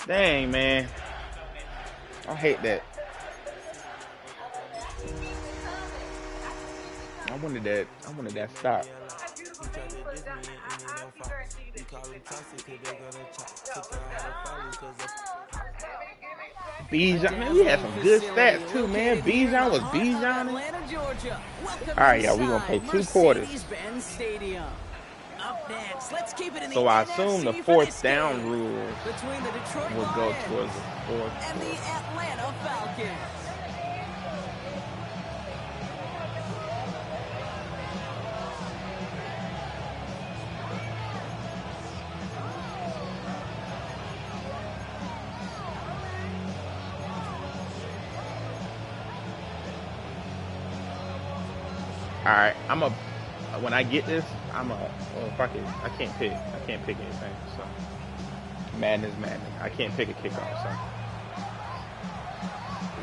Dang, man. I hate that. I wanted that stop. Bijan, man, we had some good stats too, man. Bijan was Bijan. Alright, y'all, we gonna play 2 quarters. So I assume the 4th down rule will go towards the 4th. And the Atlanta Falcons. All right, when I get this, fuck it. I can't pick anything. So Madden is Madden. I can't pick a kickoff. So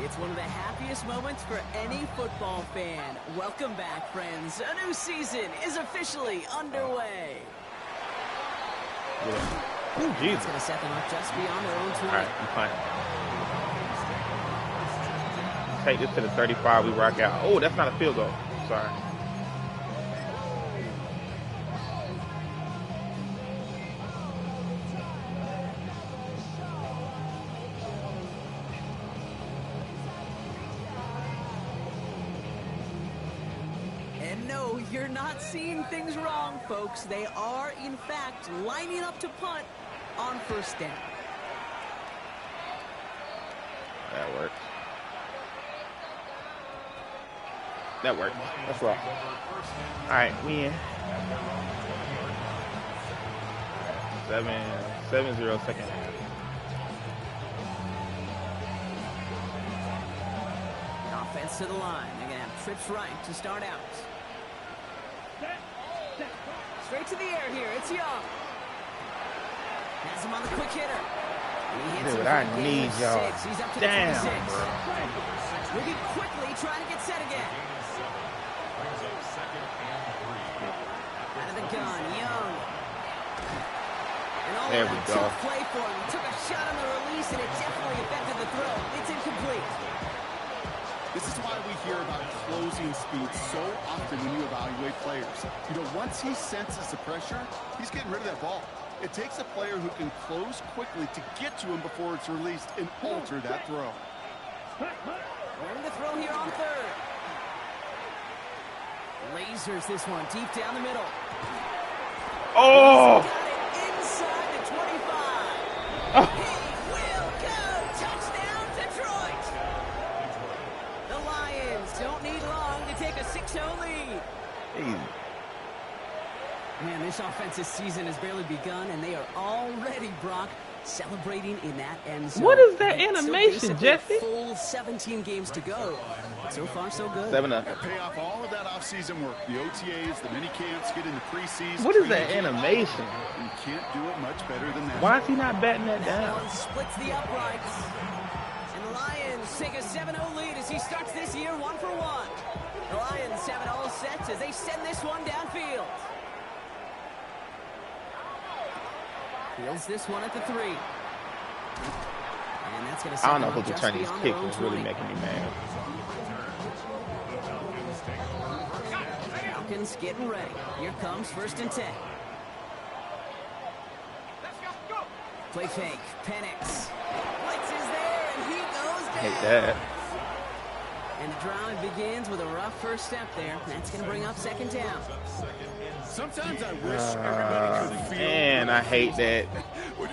it's one of the happiest moments for any football fan. Welcome back, friends. A new season is officially underway. Yeah. Ooh, geez. It's going to set them up just beyond their own 20. All right, I'm fine. Take this to the 35. We rock out. Oh, that's not a field goal. Sorry. And no, you're not seeing things wrong, folks. They are, in fact, lining up to punt on 1st down. That works. That worked. That's rough. All right, we in. 7-0 second half. Offense to the line. They're going to have trips right to start out. Straight to the air here. It's Young. Has him on the quick hitter. Dude, I need y'all. Damn, bro. Moving quickly, trying to get set again. Out of the gun, Young. There we go. Play for him. He took a shot on the release, and it definitely affected the throw. It's incomplete. This is why we hear about closing speed so often when you evaluate players. You know, once he senses the pressure, he's getting rid of that ball. It takes a player who can close quickly to get to him before it's released and alter that throw. Ready to throw here on 3rd. Lasers this one deep down the middle. Oh! Inside the 25. Oh. He will go. Touchdown, Detroit. The Lions don't need long to take a 6-0 lead. Easy. Man, this offensive season has barely begun, and they are already, Brock, celebrating in that end zone. What is that animation, Jesse? Full 17 games to go. So far, so good. 7-0. Pay off all of that offseason work. The OTAs, the mini camps, get into preseason. What is that animation? You can't do it much better than that. Why is he not batting that That down? one splits the uprights. And the Lions take a 7-0 lead as he starts this year 1 for 1. The Lions have it all set as they send this one downfield. Fields this one at the 3. And that's going to I don't know who to turn these kicks is really making me mad. Falcons getting ready. Here comes 1st and 10. Play fake. Penix. Blitz is there, and he goes down. Hate that. And the drive begins with a rough first step there. That's going to bring up 2nd down. Sometimes I wish everybody could feel. Man, I hate that.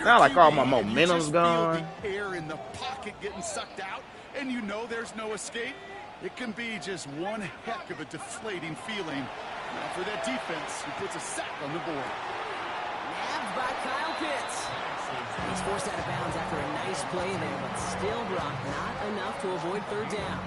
Not like all my momentum's gone. The air in the pocket getting sucked out, and you know there's no escape. It can be just one heck of a deflating feeling. Now for that defense, who puts a sack on the board. Nabbed by Kyle Pitts. He's forced out of bounds after a nice play there, but still, Brock, not enough to avoid third down.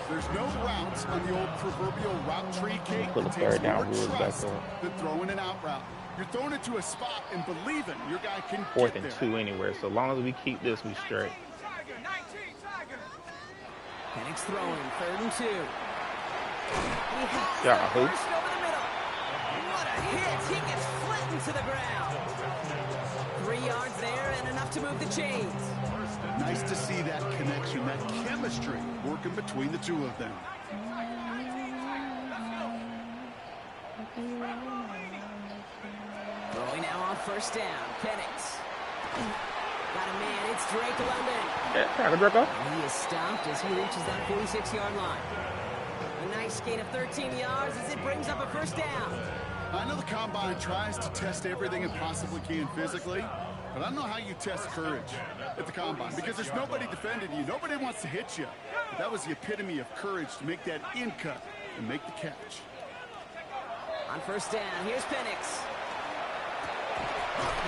There's no routes on the old proverbial route tree, Kate. Put a It takes third down more rules back trust up. than throwing an out route. You're throwing it to a spot and believing your guy can Fourth get and there. 2 anywhere. So long as we keep this, we straight. Penix throwing, 3rd and 2. He has Yeah, the burst over the middle. What a hit! He gets flattened to the ground. 3 yards there and enough to move the chains. Nice to see that connection, that chemistry working between the two of them. Throwing now on 1st down. Penix. Got a man. It's Drake London. Yeah, tackle Draco. And he is stopped as he reaches that 46-yard line. A nice gain of 13 yards as it brings up a 1st down. I know the Combine tries to test everything it possibly can physically, but I don't know how you test courage at the Combine because there's nobody defending you. Nobody wants to hit you. But that was the epitome of courage to make that in cut and make the catch. On 1st down, here's Penix.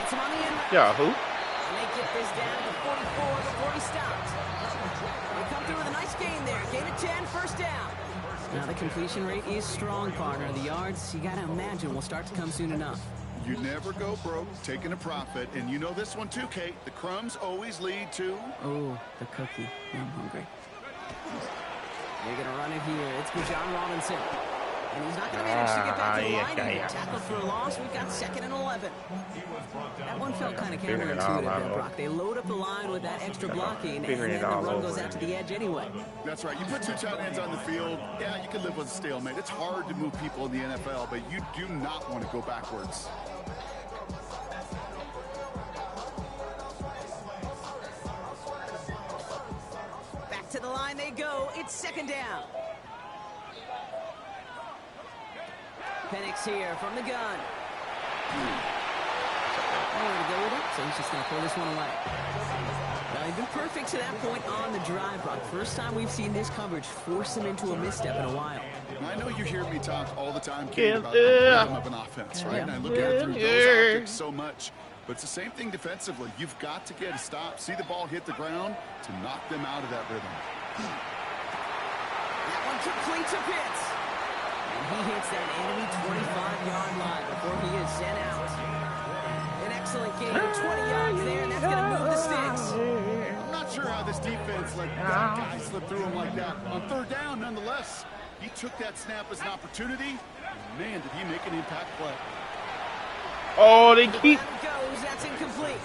Hits him on the end. Yeah, who? And they get this down to 44 before he stops. They come through with a nice gain there. Gain of 10, 1st down. Now the completion rate is strong, partner. The yards, you got to imagine, will start to come soon enough. You never go broke taking a profit, and you know this one too, Kate. The crumbs always lead to... Oh, the cookie. I'm hungry. They're going to run it here. It's Bijan Robinson. And he's not going to manage to get back to the line either. Tackled for a loss. We've got 2nd and 11. That one felt kind of counterintuitive there, Brock. They load up the line with that extra blocking, and then the run goes out to the edge anyway. That's right. You put 2 tight ends on the field, yeah, you can live with a stalemate. It's hard to move people in the NFL, but you do not want to go backwards. Back to the line they go. It's 2nd down. Penix here from the gun. Nowhere to go with it, so he's just going to pull this one away. Now, they've been perfect to that point on the drive, Brock. First time we've seen this coverage force him into a misstep in a while. I know you hear me talk all the time, Kate, about the rhythm of an offense, right? And I look at it through those optics so much. But it's the same thing defensively. You've got to get a stop, see the ball hit the ground to knock them out of that rhythm. That one complete to Pitts. And he hits that enemy 25-yard line before he is sent out. An excellent gain of 20 yards there, and that's going to move the sticks. I'm not sure how this defense let that guy slip through him like that. On 3rd down, nonetheless, he took that snap as an opportunity. Man, did he make an impact play. Oh, they keep... Goes, that's incomplete.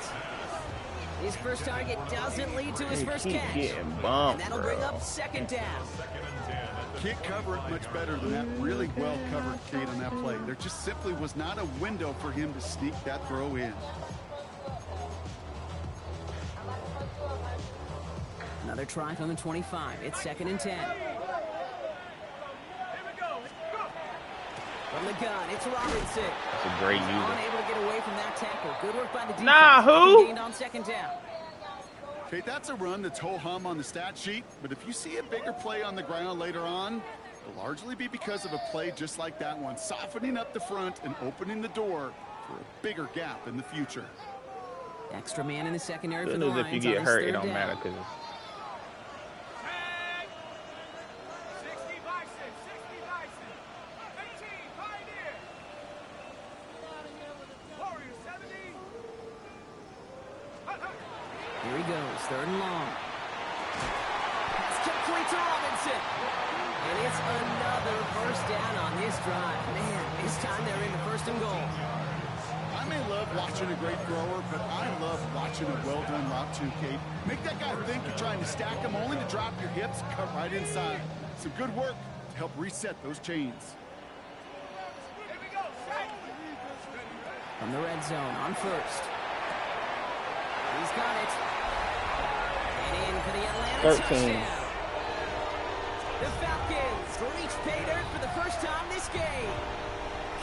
His first target doesn't lead to his first catch. Getting bumped, And that'll bring up 2nd down. Can't cover it much better than that. Really well covered, Kate, on that play. There just simply was not a window for him to sneak that throw in. Another try from the 25. It's 2nd and 10. From the gun, it's Robinson. That's a great user. Unable to get away from that tackle. Good work by the defense. Nah, who? Gained on 2nd down. Kate, that's a run that's ho-hum on the stat sheet, but if you see a bigger play on the ground later on, it'll largely be because of a play just like that one, softening up the front and opening the door for a bigger gap in the future. Extra man in the secondary Good for the news, Lions. if you get on hurt, this it 3rd don't down. matter because Here he goes, 3rd and long. It's complete to Robinson. And it's another 1st down on this drive. Man, this time they're into 1st and goal. I may love watching a great thrower, but I love watching a well-done route too, Kate. Make that guy think you're trying to stack him, only to drop your hips, cut right inside. Some good work to help reset those chains. From the red zone on 1st. He's got it. And in for the Atlanta 13. touchdown. The Falcons reach pay dirt for the first time this game.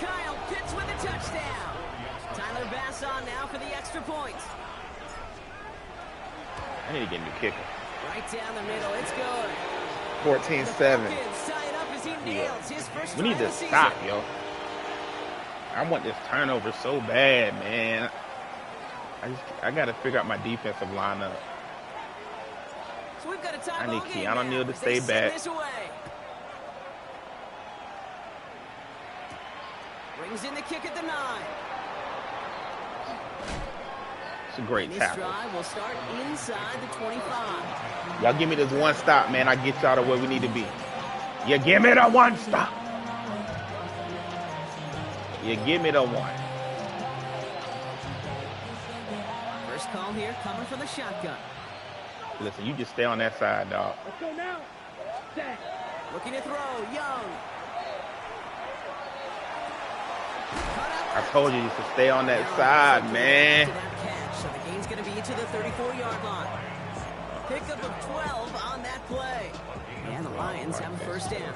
Kyle Pitts with a touchdown. Tyler Bass on now for the extra point. I need to get a new kicker. Right down the middle, it's good. 14-7. Falcons tie it up as he nails his first We need try to of the stop, season. yo. I want this turnover so bad, man. I got to figure out my defensive lineup. So we've got a I need Keanu Neal to stay back. Brings in the kick at the 9. It's a great tackle. This drive will start inside the 25. Y'all give me this one stop, man. I get y'all to where we need to be. You give me the one stop. You give me the one. First call here coming from the shotgun. Listen, you just stay on that side, dog. Let's go now. Looking to throw, Young. I told you to stay on that side, man. So the game's going to be to the 34-yard line. Pickup of 12 on that play. And the Lions have a first down.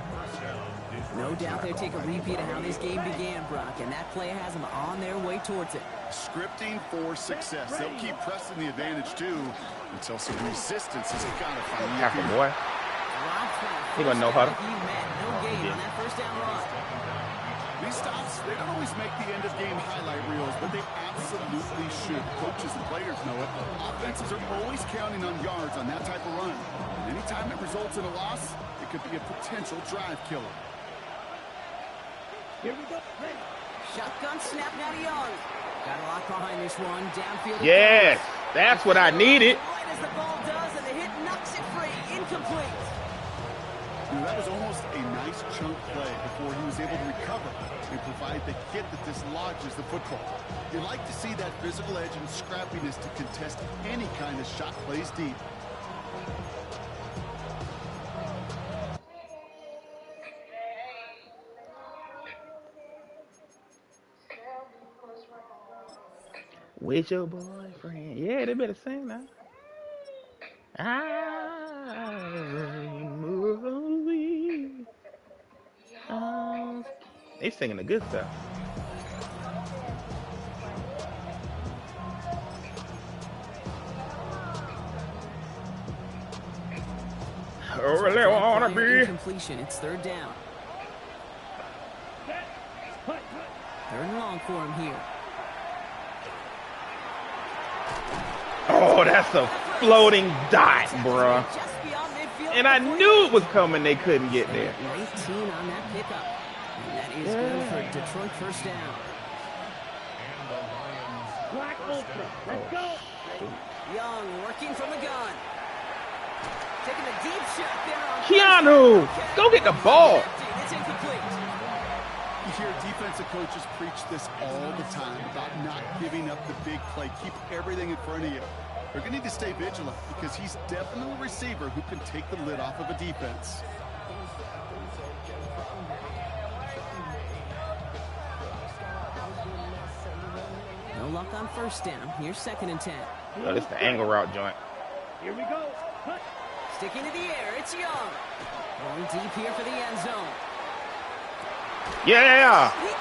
No doubt they'll take a repeat of how this game began, Brock, and that play has them on their way towards it. Scripting for success. They'll keep pressing the advantage, too, until some resistance is got to find. Tackle, boy. He gonna know how to. No gain on that first down run. These stops, they don't always make the end-of-game highlight reels, but they absolutely should. Coaches and players know it. Offenses are always counting on yards on that type of run. And anytime it results in a loss, it could be a potential drive killer. Here we go. Shotgun snap now to Young. Got a lot behind this one. Downfield. Yes, that's what I needed. Right as the ball does, and the hit knocks it free. Incomplete. That was almost a nice chunk play before he was able to recover and provide the hit that dislodges the football. You like to see that physical edge and scrappiness to contest any kind of shot plays deep. With your boyfriend. Yeah, they better sing now. They singing the good stuff. I really wanna be. Completion. It's third down. Third and long for him here. Oh, that's a floating dot, bruh. And I knew it was coming. They couldn't get there. 19 on that pickup. And that is good for Detroit first down. Let's go. Young working from the gun. Taking a deep shot there on Keanu, go get the ball. It's incomplete. You hear defensive coaches preach this all the time about not giving up the big play. Keep everything in front of you. They're going to need to stay vigilant because he's definitely a receiver who can take the lid off of a defense. No luck on first down. Here's second and 10. Yo, this is the angle route joint. Here we go. Sticking to the air. It's Young. Going deep here for the end zone. Yeah. He got it.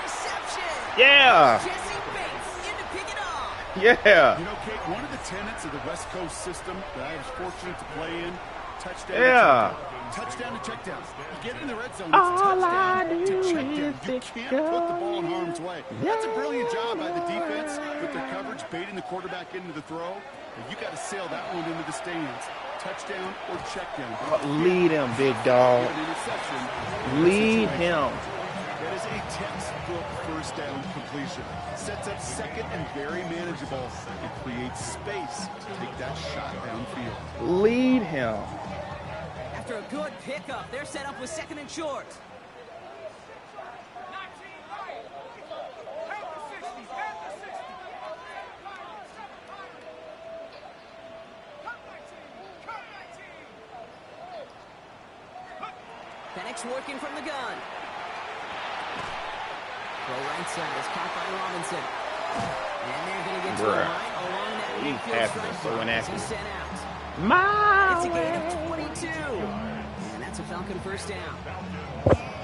Interception. Yeah. Jesse Bates in to pick it off. Yeah. You know, Kate, one of the tenets of the West Coast system that I was fortunate to play in, touchdown to check down. You get in the red zone, it's touchdown to check down. You can't put the ball in harm's way. That's a brilliant job by the defense with their coverage, baiting the quarterback into the throw. But you got to sail that one into the stands. Touchdown or check down. Lead him, big dog. Lead him. That is a textbook first down completion. Sets up second and very manageable. It creates space to take that shot downfield. Lead him. After a good pickup, they're set up with second and short. Penix working from the gun. Throw right side is caught by Robinson. And they're going to get to the line along that midfield strike as he's sent out. It's a gain of 22. And that's a Falcon first down.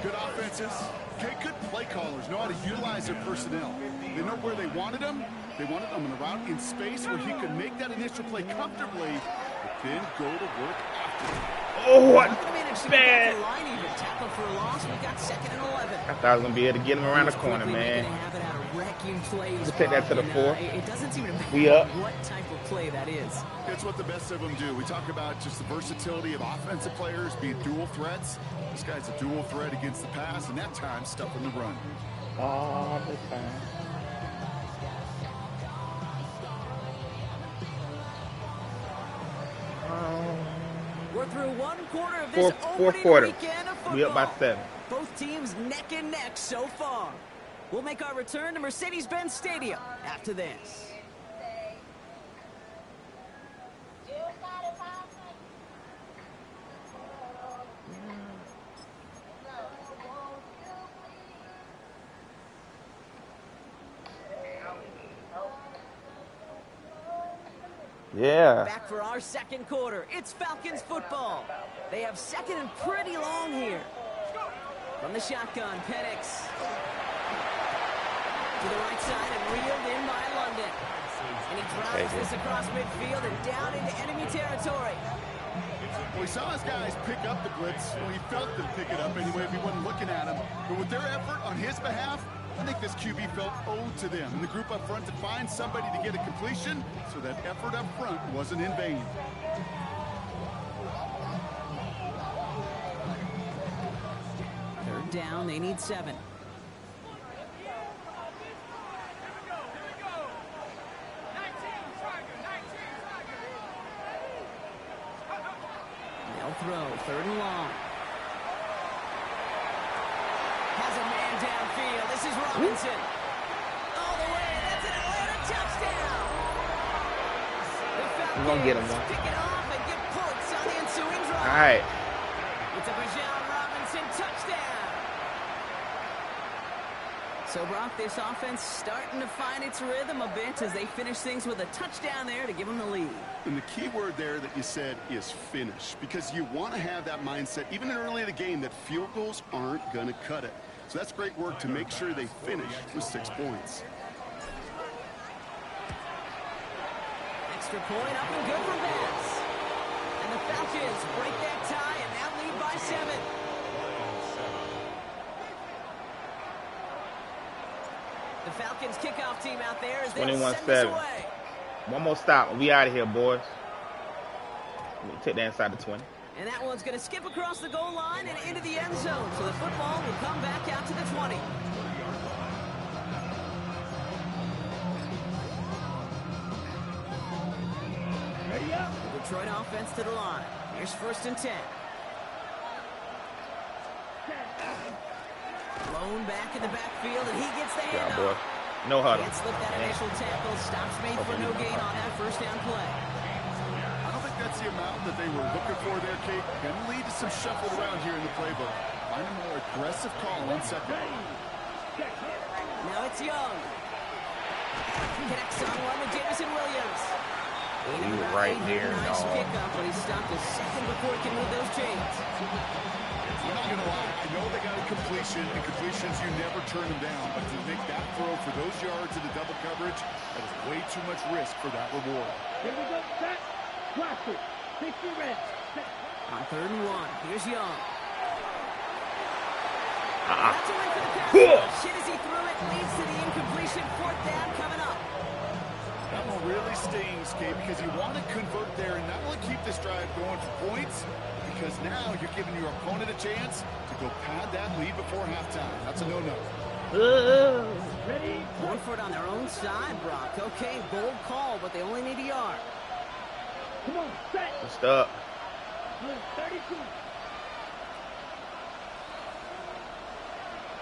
Good offenses. Okay, good play callers know how to utilize their personnel. They know where they wanted them. They wanted them in a route in space where he could make that initial play comfortably, but then go to work after. Oh, what? Bad. I thought I was going to be able to get him around the corner, man. We'll take that to the 4. It doesn't seem to matter We up. what type of play that is. It's what the best of them do. We talk about just the versatility of offensive players being dual threats. This guy's a dual threat against the pass, and that time stuffing the run. All the time. We're through one quarter of this fourth quarter. Weekend of football. We up by 7. Both teams neck and neck so far. We'll make our return to Mercedes-Benz Stadium after this. Yeah. Back for our second quarter. It's Falcons football. They have second and pretty long here. From the shotgun, Penix. To the right side and reeled in by London. And he drives this across midfield and down into enemy territory. Well, he saw his guys pick up the blitz. Well, he felt them pick it up anyway if he wasn't looking at him. But with their effort on his behalf, I think this QB felt owed to them and the group up front to find somebody to get a completion, so that effort up front wasn't in vain. Third down, they need 7. They'll throw, 3rd and long. Has a man downfield. This is Robinson. All the way. That's an Atlanta touchdown. The Falcons get him one. pick it off and get points on the ensuing drive. All right. It's a Bijan Robinson touchdown. So, Brock, this offense starting to find its rhythm a bit as they finish things with a touchdown there to give them the lead. And the key word there that you said is finish, because you want to have that mindset, even early in the game, that field goals aren't going to cut it. So that's great work to make sure they finish with 6 points. Extra point up and good for Bass. And the Falcons break that tie and now lead by 7. The Falcons kickoff team out there as they 21-7. One more stop. We out of here, boys. Let me take that inside the 20. And that one's going to skip across the goal line and into the end zone. So the football will come back out to the 20. The Detroit offense to the line. Here's 1st and 10. Blown back in the backfield, and he gets the handoff. No huddle. Can't slip that initial tackle. Stops made for no gain on that 1st down play. I don't think that's the amount that they were looking for there, Kate. Can lead to some shuffle around here in the playbook. Find a more aggressive call on 2nd. Now it's Young. Connects on one with Jameson Williams. He was right there, Nice dog. pickup, but he stopped a second before he can move those chains. I'm not going to lie. I know they got a completion, and completions, you never turn them down. But to make that throw for those yards in the double coverage, that is way too much risk for that reward. Here we go, set, classic, 50 red. On 3rd and 1, here's Young. Uh-uh. That's a win for the Cowboys. Shit as he threw it, leads to the incompletion. 4th down coming up. That one really stings, Kate, because you want to convert there and not only keep this drive going for points, because now you're giving your opponent a chance to go pad that lead before halftime. That's a no-no. Ready? Going for it on their own side, Brock. Okay, bold call, but they only need a yard. Come on, set. What's up? 32.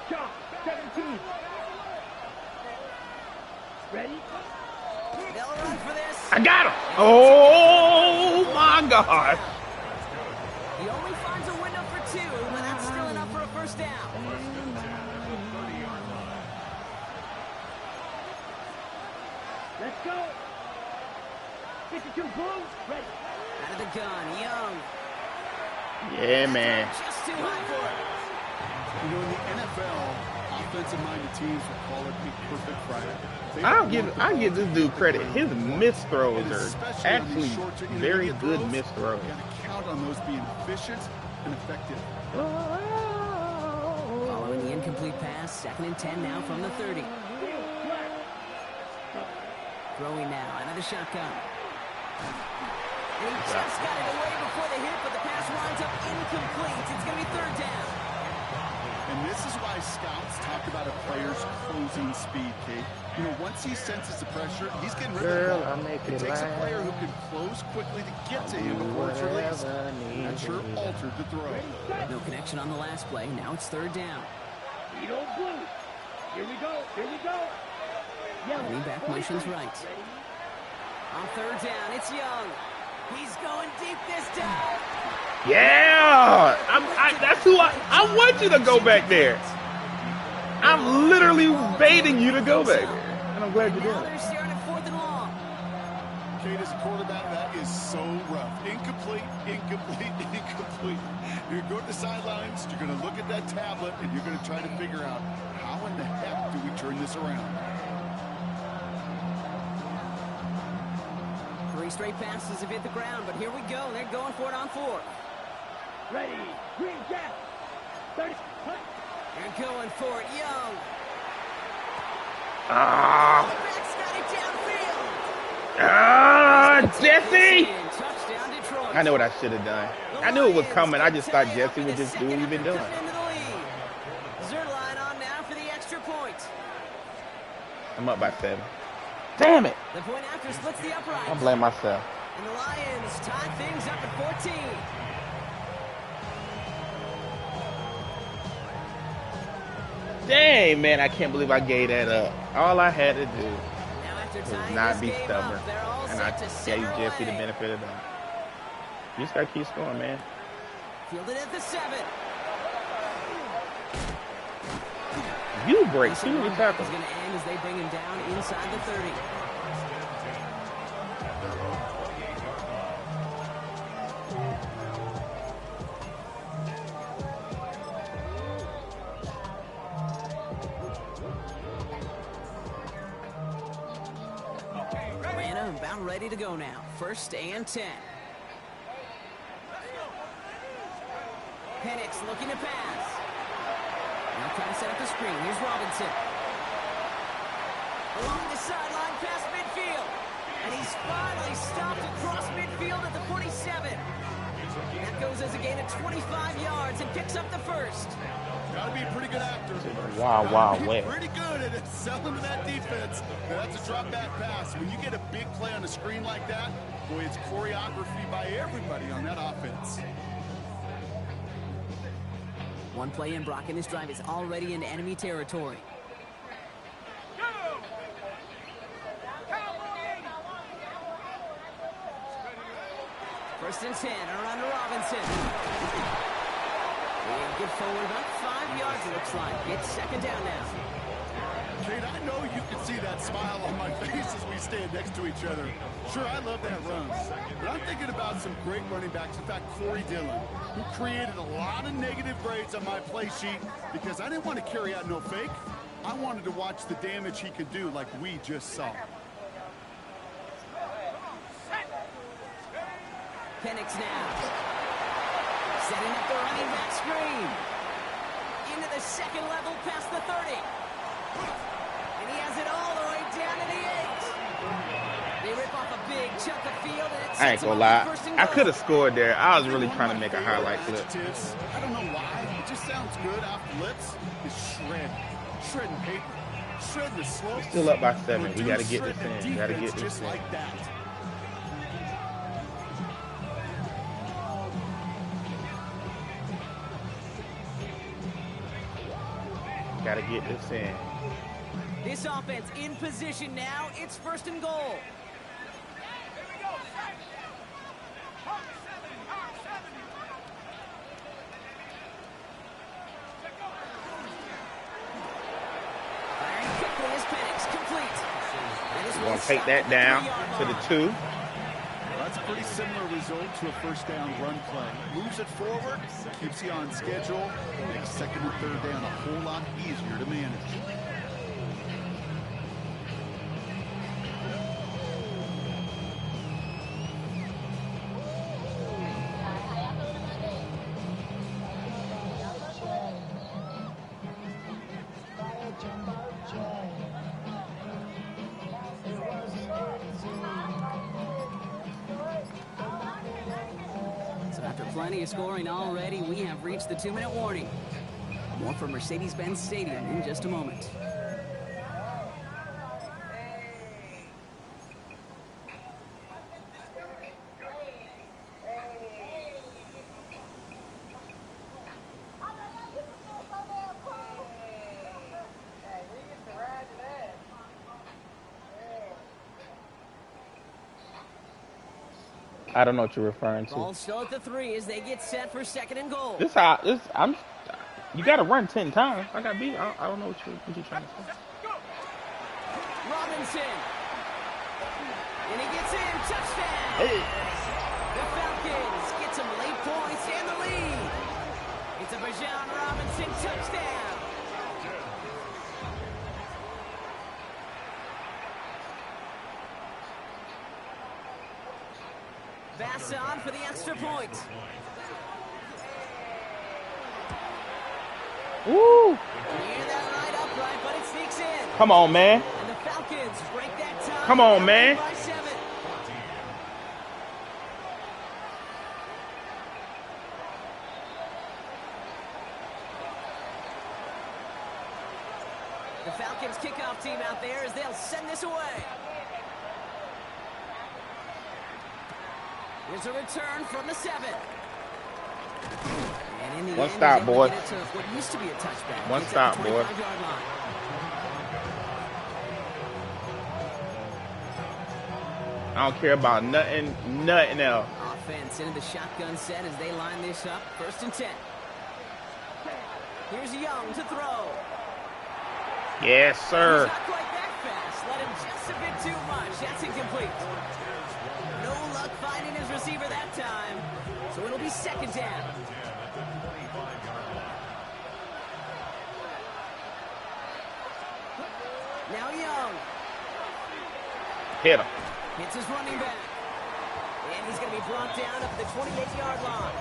Shot, 17. Ready? They'll run for this. I got him. Oh, my God. He only finds a window for 2, but that's still enough for a 1st down. Let's go. 52 blue. Ready. Out of the gun, Young. Yeah, man. Just too high for it. You know, in the NFL, offensive-minded teams will call it a perfect Friday. I'll give this dude credit. His missed throws are actually very good missed throws. You got to count on those being efficient and effective. Following the incomplete pass, 2nd and 10 now from the 30. Throwing now out of the shotgun. And he just got it away before the hit, but the pass winds up incomplete. It's going to be 3rd down. And this is why scouts talk about a player's closing speed, Kate. You know, once he senses the pressure, he's getting rid of the ball. It takes a player who can close quickly to get to him before it's released. That sure altered the throw. No connection on the last play. Now it's 3rd down. You don't blue. Here we go. Here we go. Running back motions right. On 3rd down, it's Young. He's going deep this time. Yeah, that's who I want you to go back there. I'm literally baiting you to go back there, and I'm glad you're doing Now it. they're staring at 4th and long. Kate, as a quarterback, that is so rough. Incomplete, incomplete, incomplete. You're going to the sidelines, you're going to look at that tablet, and you're going to try to figure out how in the heck do we turn this around. 3 straight passes have hit the ground, but here we go. They're going for it on 4th. Ready. Green Jack. 30. They're going for it. Young. Ah, Back's got it downfield. Jesse! Touchdown, Detroit. I know what I should have done. I knew it was coming. I just thought Jesse would just do what he's been doing. Zerline on now for the extra point. I'm up by 7. Damn it! The point after splits the upright. I blame myself. And the Lions tie things up at 14. Dang, man, I can't believe I gave that up. All I had to do Now after was tying not this be game stubborn. up, they're all And I set to gave center Jesse the away. benefit of that. You just gotta keep scoring, man. Fielded at the 7. You break too many Is tackles. going to end as they bring him down inside the 30. Atlanta about ready to go now. 1st and 10. Penix looking to pass. Now trying to set up the screen. Here's Robinson. Along the sideline past midfield. And he's finally stopped across midfield at the 47. That goes as a gain of 25 yards and picks up the 1st. Got to be a pretty good actor. Wow, Gotta be wow, pretty good at it, selling to that defense. Now, that's a drop back pass. When you get a big play on the screen like that, boy, it's choreography by everybody on that offense. One play in, Brock, and this drive is already in enemy territory. First and 10, around to Robinson. And good forward, about 5 yards, it looks like. It's 2nd down now. Kate, I know you can see that smile on my face as we stand next to each other. Sure, I love that run. But I'm thinking about some great running backs. In fact, Corey Dillon, who created a lot of negative grades on my play sheet because I didn't want to carry out no fake. I wanted to watch the damage he could do like we just saw. Penix now. Setting up the running back screen. Into the 2nd level past the 30. And he has it all the way down to the 8. They rip off a big chunk of field and it's I ain't gonna lie. I could have scored there. I was really trying to make a highlight clip. I don't know why. It just sounds good off the lips. It's shredding paper, shredding the slope. Still up by 7. We gotta get this in. We gotta get this just in. like that. Gotta get this in. This offense in position now. It's 1st and goal. Firing quickly is Penix, complete. We're gonna take that down to the 2. That's a pretty similar result to a 1st down run play. Moves it forward, keeps you on schedule, makes 2nd and 3rd down a whole lot easier to manage. plenty of scoring already. We have reached the 2-minute warning. More from Mercedes-Benz Stadium in just a moment. I don't know what you're referring to. Ball still at the 3 as they get set for 2nd and goal. You gotta run 10 times. I gotta beat. I don't know what you're trying to say. Robinson. And he gets in. Touchdown. Hey. The Falcons get some late points and the lead. It's a Bijan Robinson touchdown. Basson for the extra point. Woo! Near that right upright, but it sneaks in. Come on, man. And the Falcons break that tie. Come on, man. By 7. The Falcons kickoff team out there as they'll send this away. Here's a return from the 7. And in the One end, stop, boy. What used to be a touchback. One It's stop, at the boy. 25-yard line. I don't care about nothing else. Offense into the shotgun set as they line this up. 1st and 10. Here's Young to throw. Yes, sir. He's not quite that fast. Let him just a bit too much. That's incomplete. No luck finding his receiver that time. So it'll be 2nd down. Now Young. Hit him. Hits his running back. And he's going to be brought down up at the 28-yard line.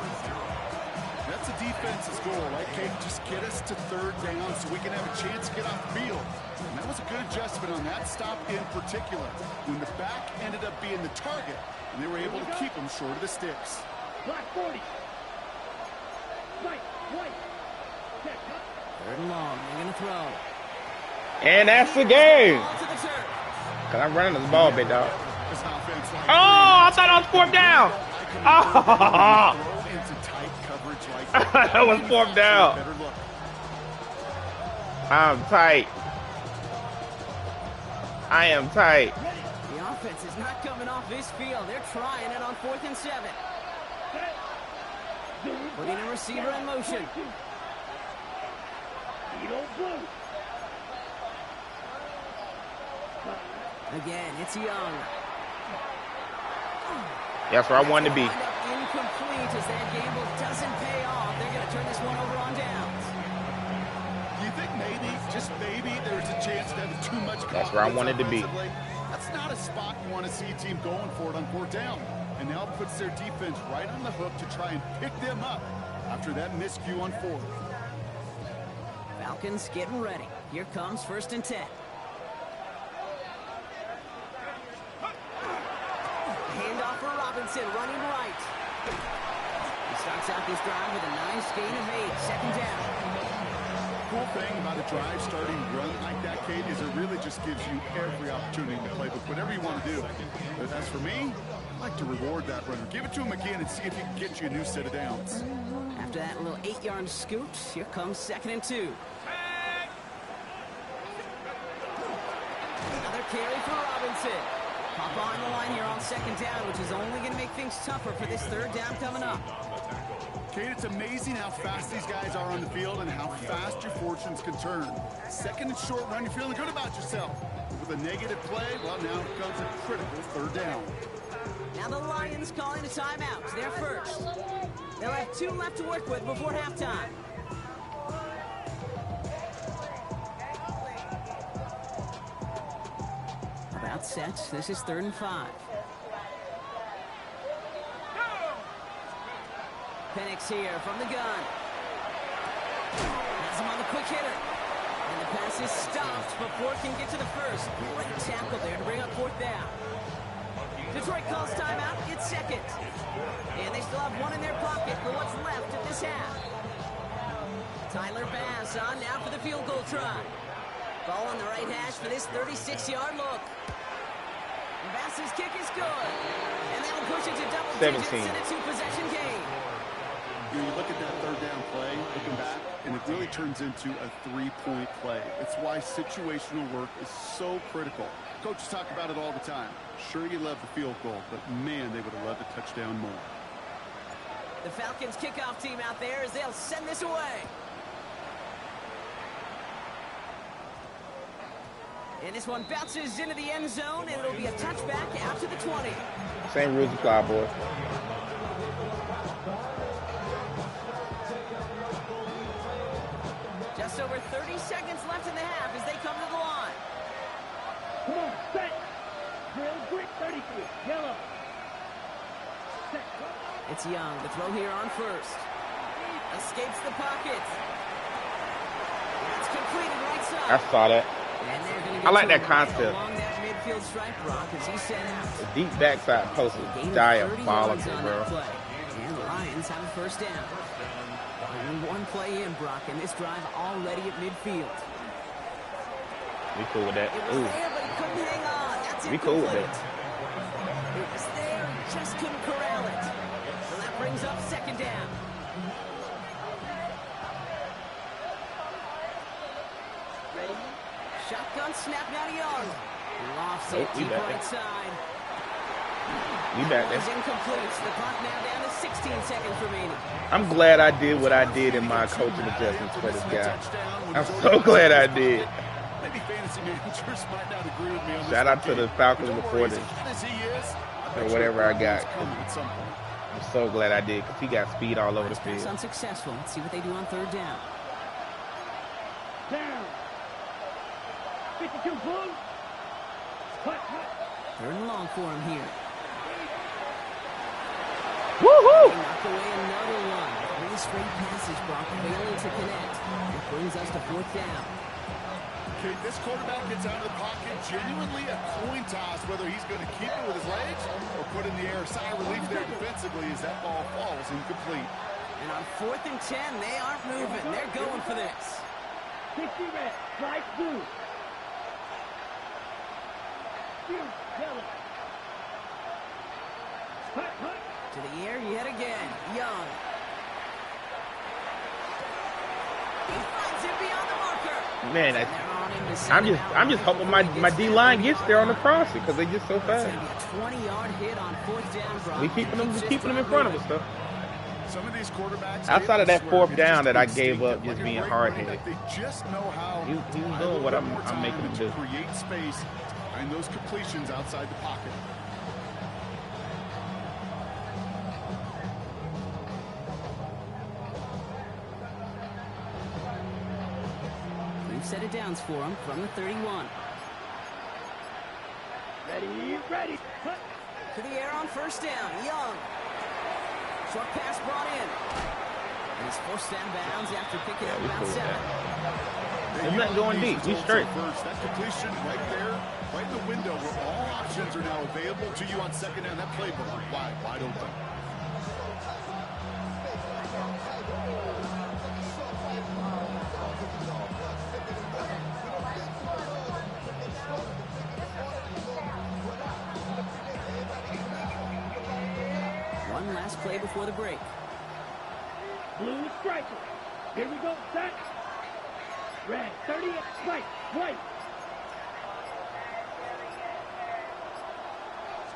That's a defense's goal, right, Kate? Just get us to 3rd down so we can have a chance to get off the field. And that was a good adjustment on that stop in particular, when the back ended up being the target, and they were able to keep him short of the sticks. Black 40. Right, white. 3rd and long. They're going to throw. And that's the game. Ball to the turf. Cause I'm running this ball, big dog. This offense, like, Oh, I thought I was 4th down. Oh, throw into tight coverage like that was 4th down. better look. I'm tight. I am tight. The offense is not coming off this field. They're trying it on 4th and 7. Putting a receiver in motion. Again, it's Young. That's where I wanted to be. Incomplete as that gamble doesn't pay off. They're going to turn this one over on downs. Do you think maybe, just maybe, there's a chance to have too much confidence? That's where I wanted to be. That's not a spot you want to see a team going for it on 4th down. And now it puts their defense right on the hook to try and pick them up after that miscue on 4th. Falcons getting ready. Here comes 1st and 10. Handoff for Robinson, running right. He starts out this drive with a nice gain of 8. 2nd down. Cool thing about a drive starting run like that, Kate, is it really just gives you every opportunity to play with whatever you want to do. But as for me, I like to reward that runner. Give it to him again and see if he can get you a new set of downs. After that little 8-yard scoot, here comes 2nd and 2. Another carry for Robinson. Pop on the line here on 2nd down, which is only going to make things tougher for this 3rd down coming up. Kate, it's amazing how fast these guys are on the field and how fast your fortunes can turn. 2nd and short run, you're feeling good about yourself. With a negative play, well, now comes a critical 3rd down. Now the Lions calling a timeout. They're first. They'll have 2 left to work with before halftime. About set. This is 3rd and 5. Penix here from the gun. Has him on the quick hitter. And the pass is stopped before it can get to the first. Great tackle there to bring up 4th down. Detroit calls timeout. It's second. And they still have one in their pocket for what's left of this half. Tyler Bass on now for the field goal try. Ball on the right hash for this 36-yard look. Bass's kick is good. And that'll push it to double digits in a two-possession game. You look at that third down play, looking back, and it really turns into a three-point play. It's why situational work is so critical. Coaches talk about it all the time. Sure, you love the field goal, but man, they would have loved a touchdown more. The Falcons kickoff team out there as they'll send this away. And this one bounces into the end zone, and it'll be a touchback out to the 20. Same rules apply, boys. Just over 30 seconds left in the half as they come to the line. Come on, set. Drill, grit, 33. Yellow. Set. It's Young. The throw here on first. Escapes the pocket. It's completed right side. I saw that. I like that concept. Along that midfield stripe, Brock, as he set out. The deep backside post is diabolical, bro. And the Lions have a first down. Only one play in, Brock, and this drive already at midfield. We cool with that. It was there, but he couldn't hang on. That's we cool with that. It was there, he just couldn't corral it. So that brings up second down. Ready? Shotgun snap now to Young. Lofts it deep right side. We back there. It's incomplete. The clock now down to 16 seconds remaining. I'm glad I did what I did in my coaching adjustments for this guy. I'm so glad I did. Maybe fantasy managers might not agree with me on this. Shout out to the Falcons reporters or whatever I got. I'm so glad I did because he got speed all over the field. Pass unsuccessful. Let's see what they do on third down. Down. 52 blue. Cut. Third and long for him here. Woohoo! They knock away another one. 3 straight passes, Brock, failing to connect. It brings us to fourth down. Okay, this quarterback gets out of the pocket, genuinely a coin toss whether he's going to keep it with his legs or put in the air. Sigh of relief there defensively as that ball falls incomplete. And on 4th and 10, they aren't moving. They're going for this. 60 red. Slide blue. Yellow. Cut. To the air yet again. Young. He finds it beyond the marker. Man, I'm just hoping my D line gets there on the crossing because they get so fast. It's going to be a 20-yard hit on 4th down, Brock. We keeping them in front of us, though. Some of these quarterbacks outside of that 4th down that I gave up just being hard-headed, they just know how he's doing what I'm making him do. Create space and those completions outside the pocket. Set of downs for him from the 31. Ready. Cut. To the air on first down. Young. Short pass brought in. And he's forced out of bounds after picking up about 7. There's nothing going deep. We straight. That completion right there, right in the window where all options are now available to you on second down. That playbook is wide open. Last play before the break. Blue striker. Here we go. Set. Red. 30. Strike. White.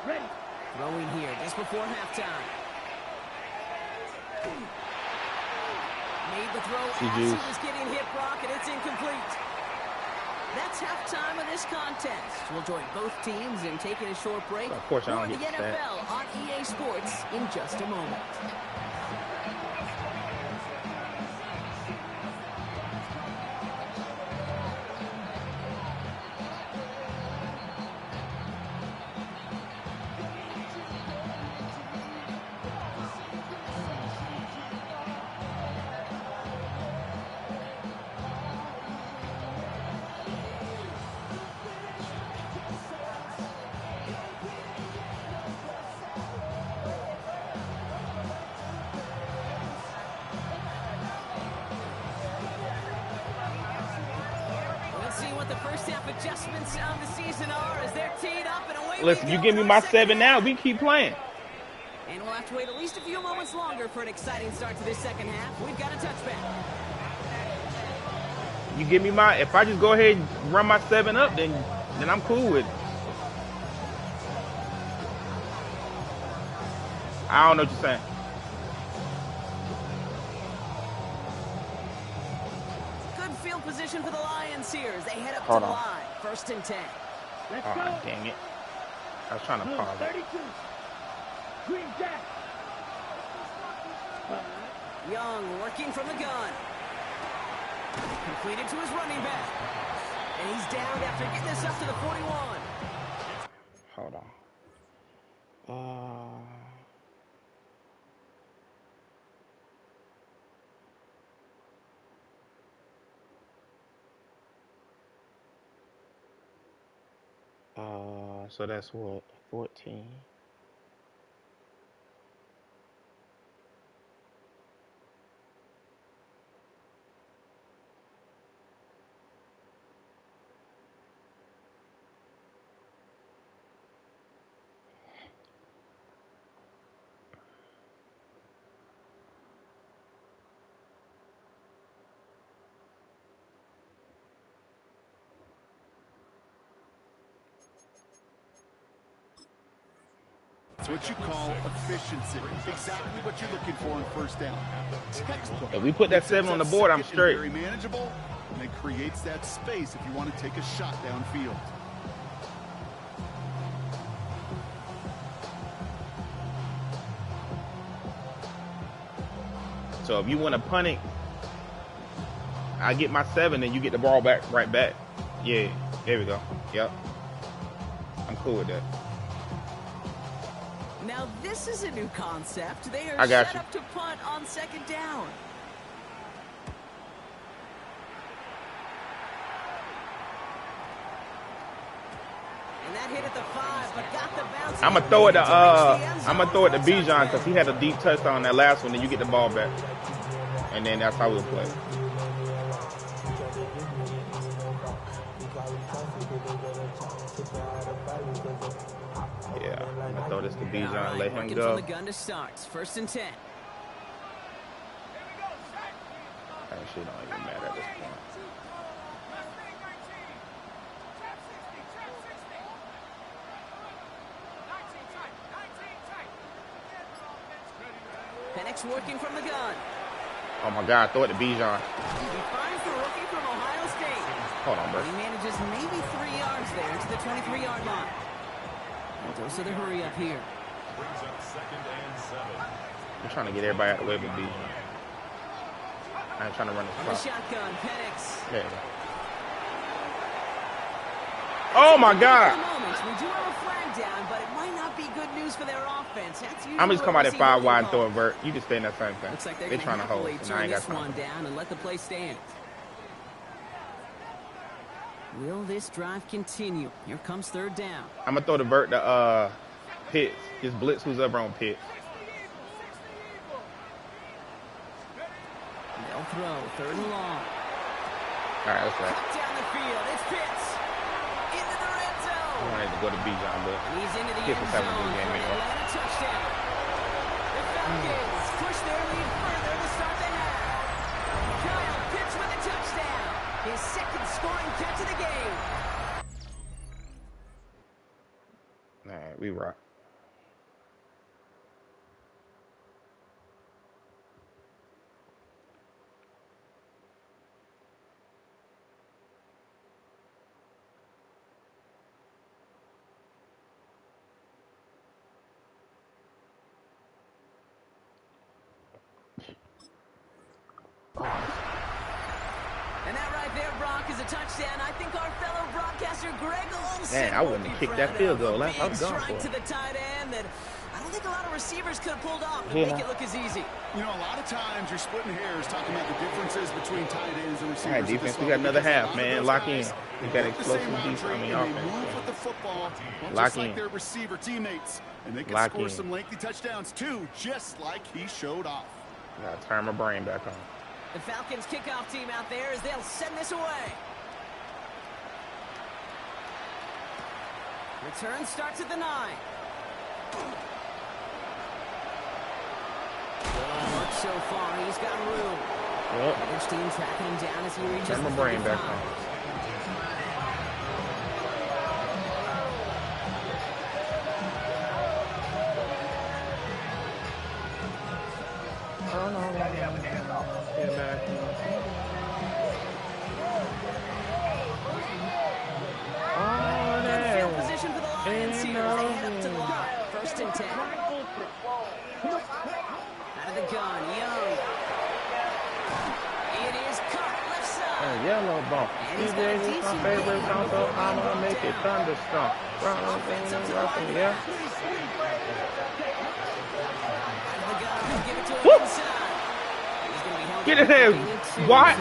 Ready. Throwing here just before halftime. Made the throw as he was getting hit, Brock, and it's incomplete. That's halftime of this contest. We'll join both teams in taking a short break. Of course, I don't the get NFL on EA Sports in just a moment. adjustments of the season are as they're teed up and away. Listen, you give me my 7 now, we keep playing. And we'll have to wait at least a few moments longer for an exciting start to this second half. We've got a touchback. You give me my, if I just go ahead and run my 7 up, then I'm cool with it. I don't know what you're saying. Good field position for the Lions here as they head up Hold to the on. line. 1st and 10. Let's Oh, go. dang it. I was trying to pause it. 32. Green Jack. Young working from the gun. Completed to his running back. And he's down after getting this up to the 41. Hold on. So that's what, 14? It's what you call efficiency. Exactly what you're looking for in 1st down. Textbook. If we put that 7 on the board, I'm straight. Very manageable, and it creates that space if you want to take a shot downfield. So if you want to punt it, I get my 7 and you get the ball back right back. Yeah, there we go. Yep. I'm cool with that. Now this is a new concept. They are I got set you. up to punt on 2nd down. And that hit at the 5, but got the bounce. I'm gonna throw it to Bijan because he had a deep touchdown on that last one. Then you get the ball back, and then that's how we'll play. Yeah, I'm gonna throw this to Bijan and let him Working go. from the gun to start. 1st and 10. That shit don't even matter at this point. Penix working from the gun. Oh my God, throw it to Bijan. He finds the rookie from Ohio State. Hold on, bro. He manages maybe 3 yards there to the 23-yard line. And goes to the hurry up here. I'm trying to get everybody out of the way but Bijan. I ain't trying to run On the this clock. shotgun, Penix. Yeah. Oh my For God. the moment, we do have a flag down, but it might not be good news for their offense. That's I'm just come out at usually 5 what wide we and throw call. a vert. You can stay in that same thing. Looks like they're They're gonna trying to hold, happily and I turn ain't got this time. one down and let the play stand. Will this drive continue? Here comes 3rd down. I'm gonna throw the vert to Pitts. Just blitz who's ever on Pitts. They'll throw 3rd and long. All right, that's right. Cut down the field. It's Pitts. Into the red I zone. wanted to go to Bijan, but And he's into the Kiss end was having a zone good game for an anyway. Atlanta touchdown. The Falcons push their lead further to start the half. Kyle Pitts with a touchdown. His 2nd scoring catch of the game. all right, we rock. And that right there, Brock, is a touchdown. I think our fellow broadcaster Greg Olsen Man, I will wouldn't be have kicked proud that field of. goal. A I was big going strike for to it. the tight end that I don't think a lot of receivers could have pulled off and Yeah. make it look as easy. You know, a lot of times you're splitting hairs talking about the differences between tight ends and receivers. All right, at defense, this we got level, another because a half, lot of man. those Lock in. guys, We they got work the explosive same defense. route I mean, tree, and they offense. move with the football, well, Lock just like in. their receiver teammates. And they can Lock score in. some lengthy touchdowns, too, just like he showed off. Gotta turn my brain back on. The Falcons kickoff team out there as they'll send this away. Return starts at the 9. Works so far. He's got room. Yep. Each team tracking him down as he reaches Turn my the brain 35. back on. Oh, no. Get back. Field position for the Lions here. They head up to the line. 1st and 10. Out of the gun, Young. It is caught left side. Yellow ball. DJ is my favorite song, so I'ma make it thunderstorm. Yeah. Woo! Get in there. What?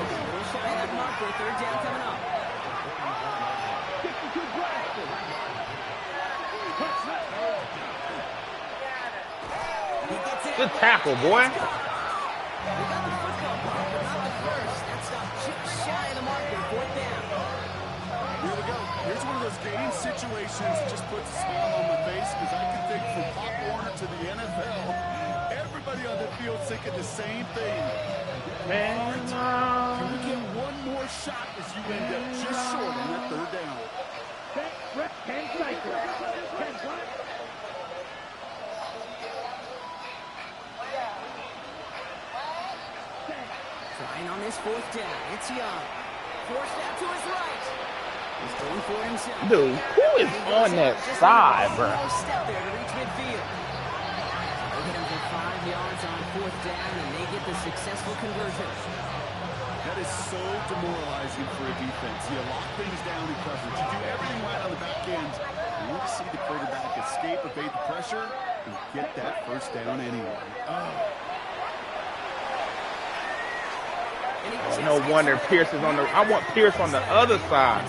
Third down coming up. Good tackle, boy. Here we go. Here's one of those game situations that just puts a smile on my face because I can think from Pop Warner to the NFL, everybody on the field thinking the same thing. Man, can we get one more shot as you end up just short on that 3rd down? Trying on this 4th down. It's Young. Forced out to his right. He's going for himself. dude, who is on that side, bro? Step there to reach midfield. They hit him for 5 yards on 4th down, and they get the successful conversion. That is so demoralizing for a defense. You lock things down in coverage. You do everything right on the back end. You want to see the quarterback escape, evade the pressure, and get that 1st down anyway. No wonder Pierce is on the. I want Pierce on the other side.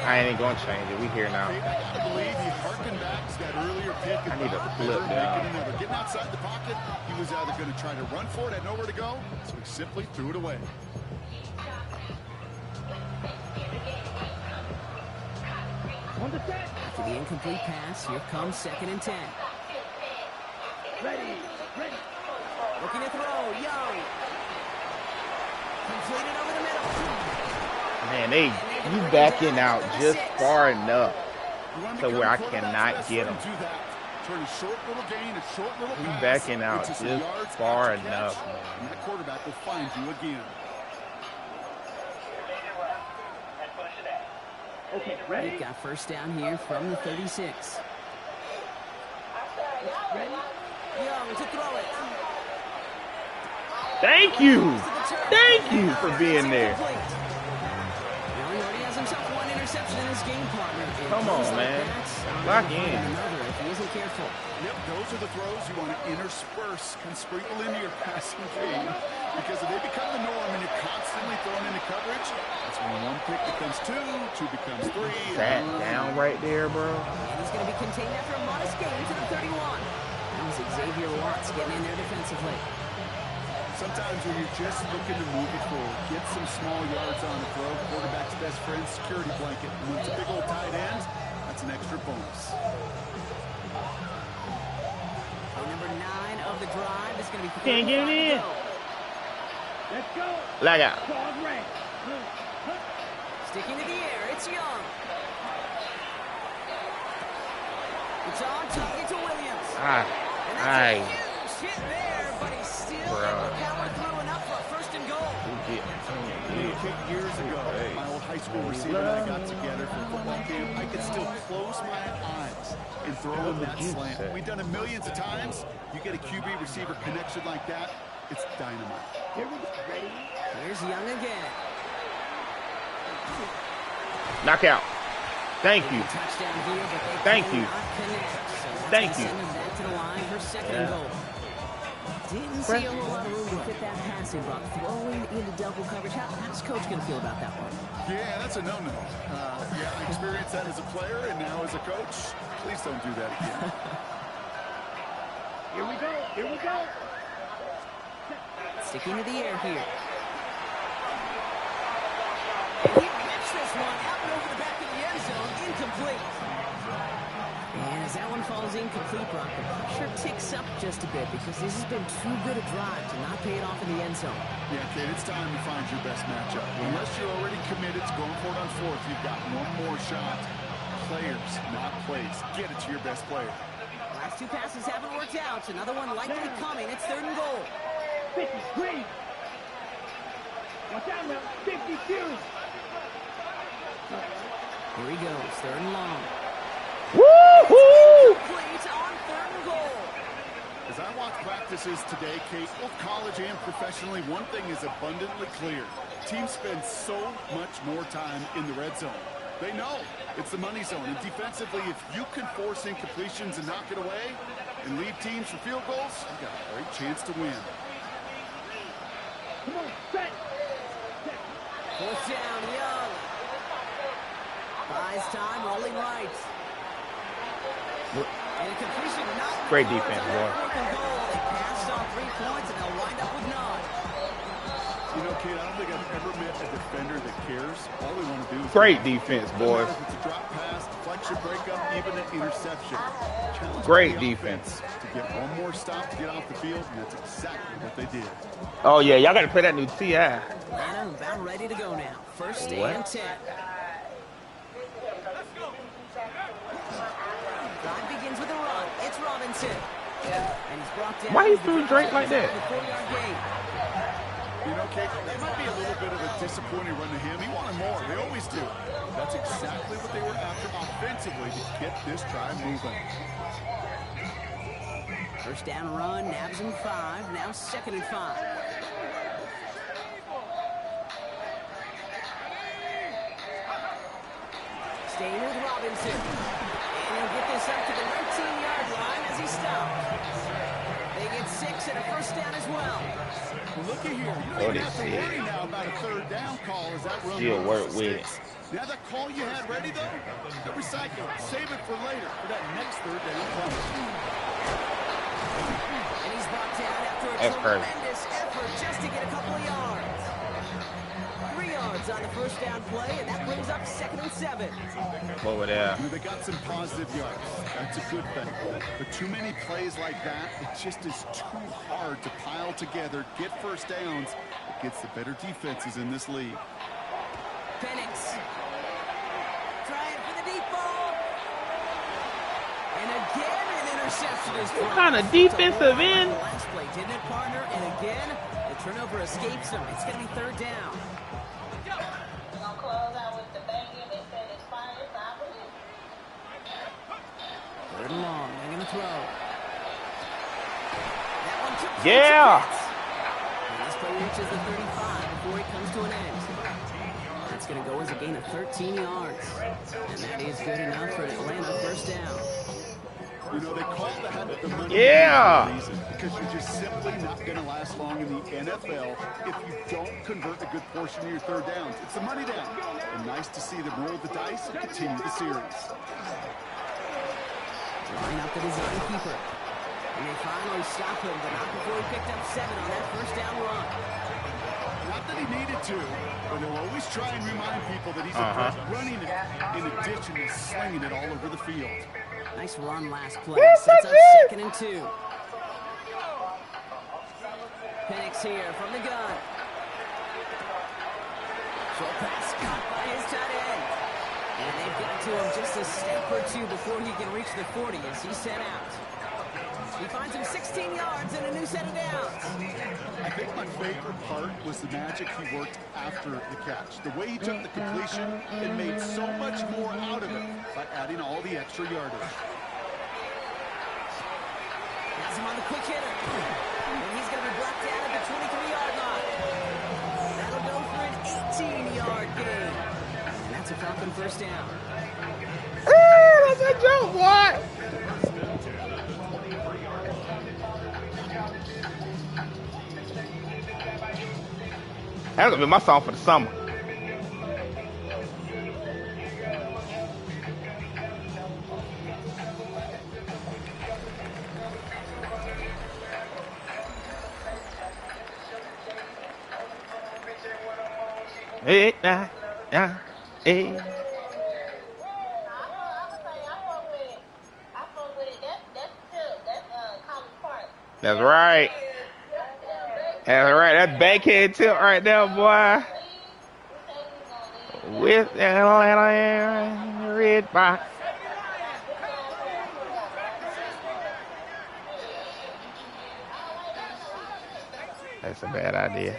I ain't gonna change it. We here now. I believe he harkened back to that earlier pick. I need a flip down. Getting outside the pocket, he was either going to try to run for it, had nowhere to go, so he simply threw it away. After the incomplete pass, here comes 2nd and 10. Ready. Looking to throw, Young. Completed over the middle. Man, you backing out just far enough to where I cannot get him. Turn a short little gain, a short little pass. You backing out just far enough, man. And that quarterback will find you again. Okay, ready? They've got 1st down here from the 36. Ready? Young to throw it. Thank you. Thank you for being there. Young already has himself 1 interception in his game, partner. Come on, man. Lock in. Another if he isn't careful. Yep, those are the throws you want to intersperse and sprinkle into your passing game. Because if they become the norm and you're constantly thrown into coverage, that's when 1 pick becomes 2, 2 becomes 3. Sat down right there, bro. And he's going to be contained after a modest gain to the 31. That was Xavier Watts getting in there defensively. Sometimes when you're just looking to move it forward, get some small yards on the throw, quarterback's best friend, security blanket. And when it's a big old tight end, that's an extra bonus. Number 9 of the drive is going to be... Can't get it in. Let's go. Lag out. Dog red. Sticking to the air, it's Young. It's on target to Williams. And that's a huge hit there, but he's still able to power through enough for a 1st and goal. Years ago, my old high school receiver and I got together for football camp. I could still close my eyes and throw him that slant. We've done it millions of times. You get a QB receiver connection like that, it's dynamite. Here we go. Ready? Here's Young again. Knockout. Thank you. Touchdown here, but they Thank you. cannot connect. So that's Thank gonna you. send him back to the line for 2nd and goal. Didn't see a whole lot of room to fit that passing block. Throwing into double coverage. How's Coach going to feel about that one? Yeah, that's a no-no. Yeah, I experienced that as a player and now as a coach. Please don't do that again. Here we go. Here we go. Sticking to the air here. And he whips this one out and over the back of the end zone. Incomplete. As that one falls incomplete, Brock, the pressure ticks up just a bit because this has been too good a drive to not pay it off in the end zone. Yeah, Kate, it's time to find your best matchup. Unless you're already committed to going for it on fourth, you've got one more shot. Players, not plays. Get it to your best player. Last two passes haven't worked out. Another one likely coming. It's 3rd and goal. 53. Watch out now. 52. Here he goes. 3rd and long. Woo-hoo! Complete on 3rd and goal. As I watch practices today, Kate, both college and professionally, one thing is abundantly clear. Teams spend so much more time in the red zone. They know it's the money zone. And defensively, if you can force incompletions and knock it away and leave teams for field goals, you've got a great chance to win. Come on, set. 4th down, Young. Buys time, rolling right. And a completion not Great defense, boy. They passed on 3 points, and they'll wind up with none. You know, Kate, I don't think I've ever met a defender that cares. All they want to do is Great defense, boys. if it's a drop pass, deflection, breakup, even an interception. Great defense. To get one more stop to get off the field, and that's exactly what they did. Oh yeah, y'all got to play that new Ti. Atlanta about ready to go now. 1st and 10. Drive begins with a run. It's Robinson. And he's brought down. Why he threw Drake like that? The 40-yard gain. You know, Kate, that might be a little bit of a disappointing run to him. He wanted more. They always do. That's exactly what they were after offensively to get this drive moving. 1st down run, nabs him 5. Now 2nd and 5. Staying with Robinson. And he'll get this up to the 19-yard line as he stopped. They get 6 and a 1st down as well. Well, look at here. You don't even have to worry now about a 3rd down call as that run Still goes work to with it. sticks. Now that call you had ready, though, don't recycle it. Save it for later for that next 3rd down play. And he's brought down after a That's perfect. tremendous effort just to get a couple of yards. 3 yards on the 1st down play, and that brings up 2nd and 7. Over there. They got some positive yards. That's a good thing. But too many plays like that, it just is too hard to pile together, get 1st downs against the better defenses in this league. Penix. Trying for the deep ball. And again, an interception is What kind of defensive end? Last play, didn't it, partner? And again, the turnover escapes him. It's going to be 3rd down. We're going to close out with the banging. They said it's fine, it's not for you. 3rd and long. They're going to throw. That one completes Yeah. and this play reaches the 35 before it comes to an end. That's going to go as a gain of 13 yards. And that is good enough for an Atlanta 1st down. You know, they call that the money Yeah. reason because you're just simply not going to last long in the NFL if you don't convert a good portion of your 3rd downs. It's the money down. And nice to see them roll the dice and continue the series. Drawing up the design keeper. And they finally stop him, but not before he picked up 7 on that 1st down run. Not that he needed to, but he'll always try and remind people that he's a threat running it in addition to slinging it all over the field. Nice run last play. Sets up 2nd and 2. Penix here from the gun. Short pass caught by his tight end. And they've got to him just a step or 2 before he can reach the 40 as he's sent out. He finds him 16 yards and a new set of downs. I think my favorite part was the magic he worked after the catch. The way he took the completion and made so much more out of it by adding all the extra yardage. Has him on the quick hitter. And he's going to be brought down at the 23-yard line. That'll go for an 18-yard gain. And that's a Falcon 1st down. That's a joke, boy. That's gonna be my song for the summer. Hey, nah, hey. I That's right. That's right. That's backhead tilt right there, boy. With that red box. That's a bad idea.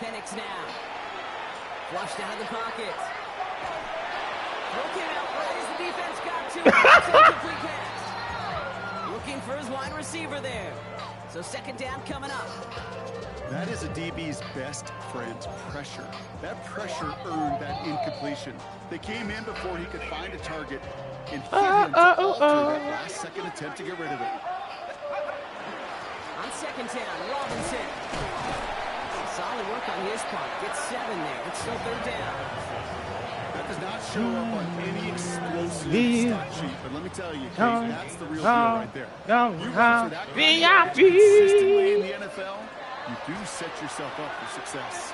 Penix now. Flushed out of the pocket. Looking out, right as the defense got to it. Incomplete pass. Looking for his wide receiver there. So second down coming up. That is a DB's best friend, pressure. That pressure earned that incompletion. They came in before he could find a target and hit him to alter that last-second attempt to get rid of it. On second down, Robinson. Solid work on his part. Gets 7 there. It's still third down. That does not show up on any explosive stat sheet, but let me tell you, Casey, that's the real deal right there. You run for that kind of consistently in the NFL, you do set yourself up for success.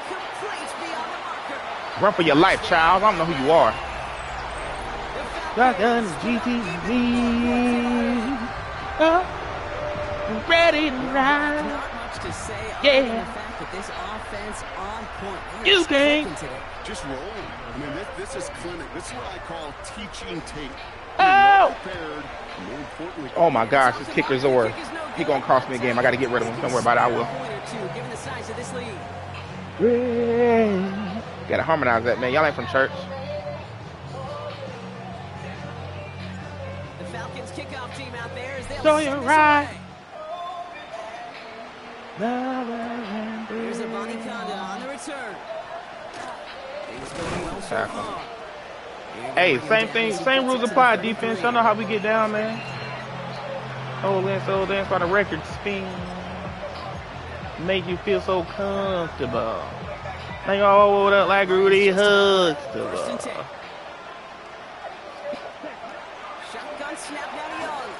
Complete beyond the marker. Run for your life, child. I don't know who you are. Shotgun GTV. Ready to ride. Not much to say other than the fact that this offense on point. You can't. Just roll. I mean, this is clinic. This is what I call teaching tape. Oh! Prepared, more importantly, Oh my gosh, this kicker's over. He gonna cost me a game. I gotta get rid of him. Don't worry about it. I will. Given the size of this lead. Gotta harmonize that, man. Y'all ain't from church. The Falcons kickoff team out there as they'll So send you're this right. away. Here's a Bonnie Conda on the return. Things going well so Tackle. far. Hey, same thing, same rules apply. Defense, y'all know how we get down, man. Hold in, by the record spin. Make you feel so comfortable. Make you all hold up like Rudy Huxtable. First and 10. Shotgun snap now Young.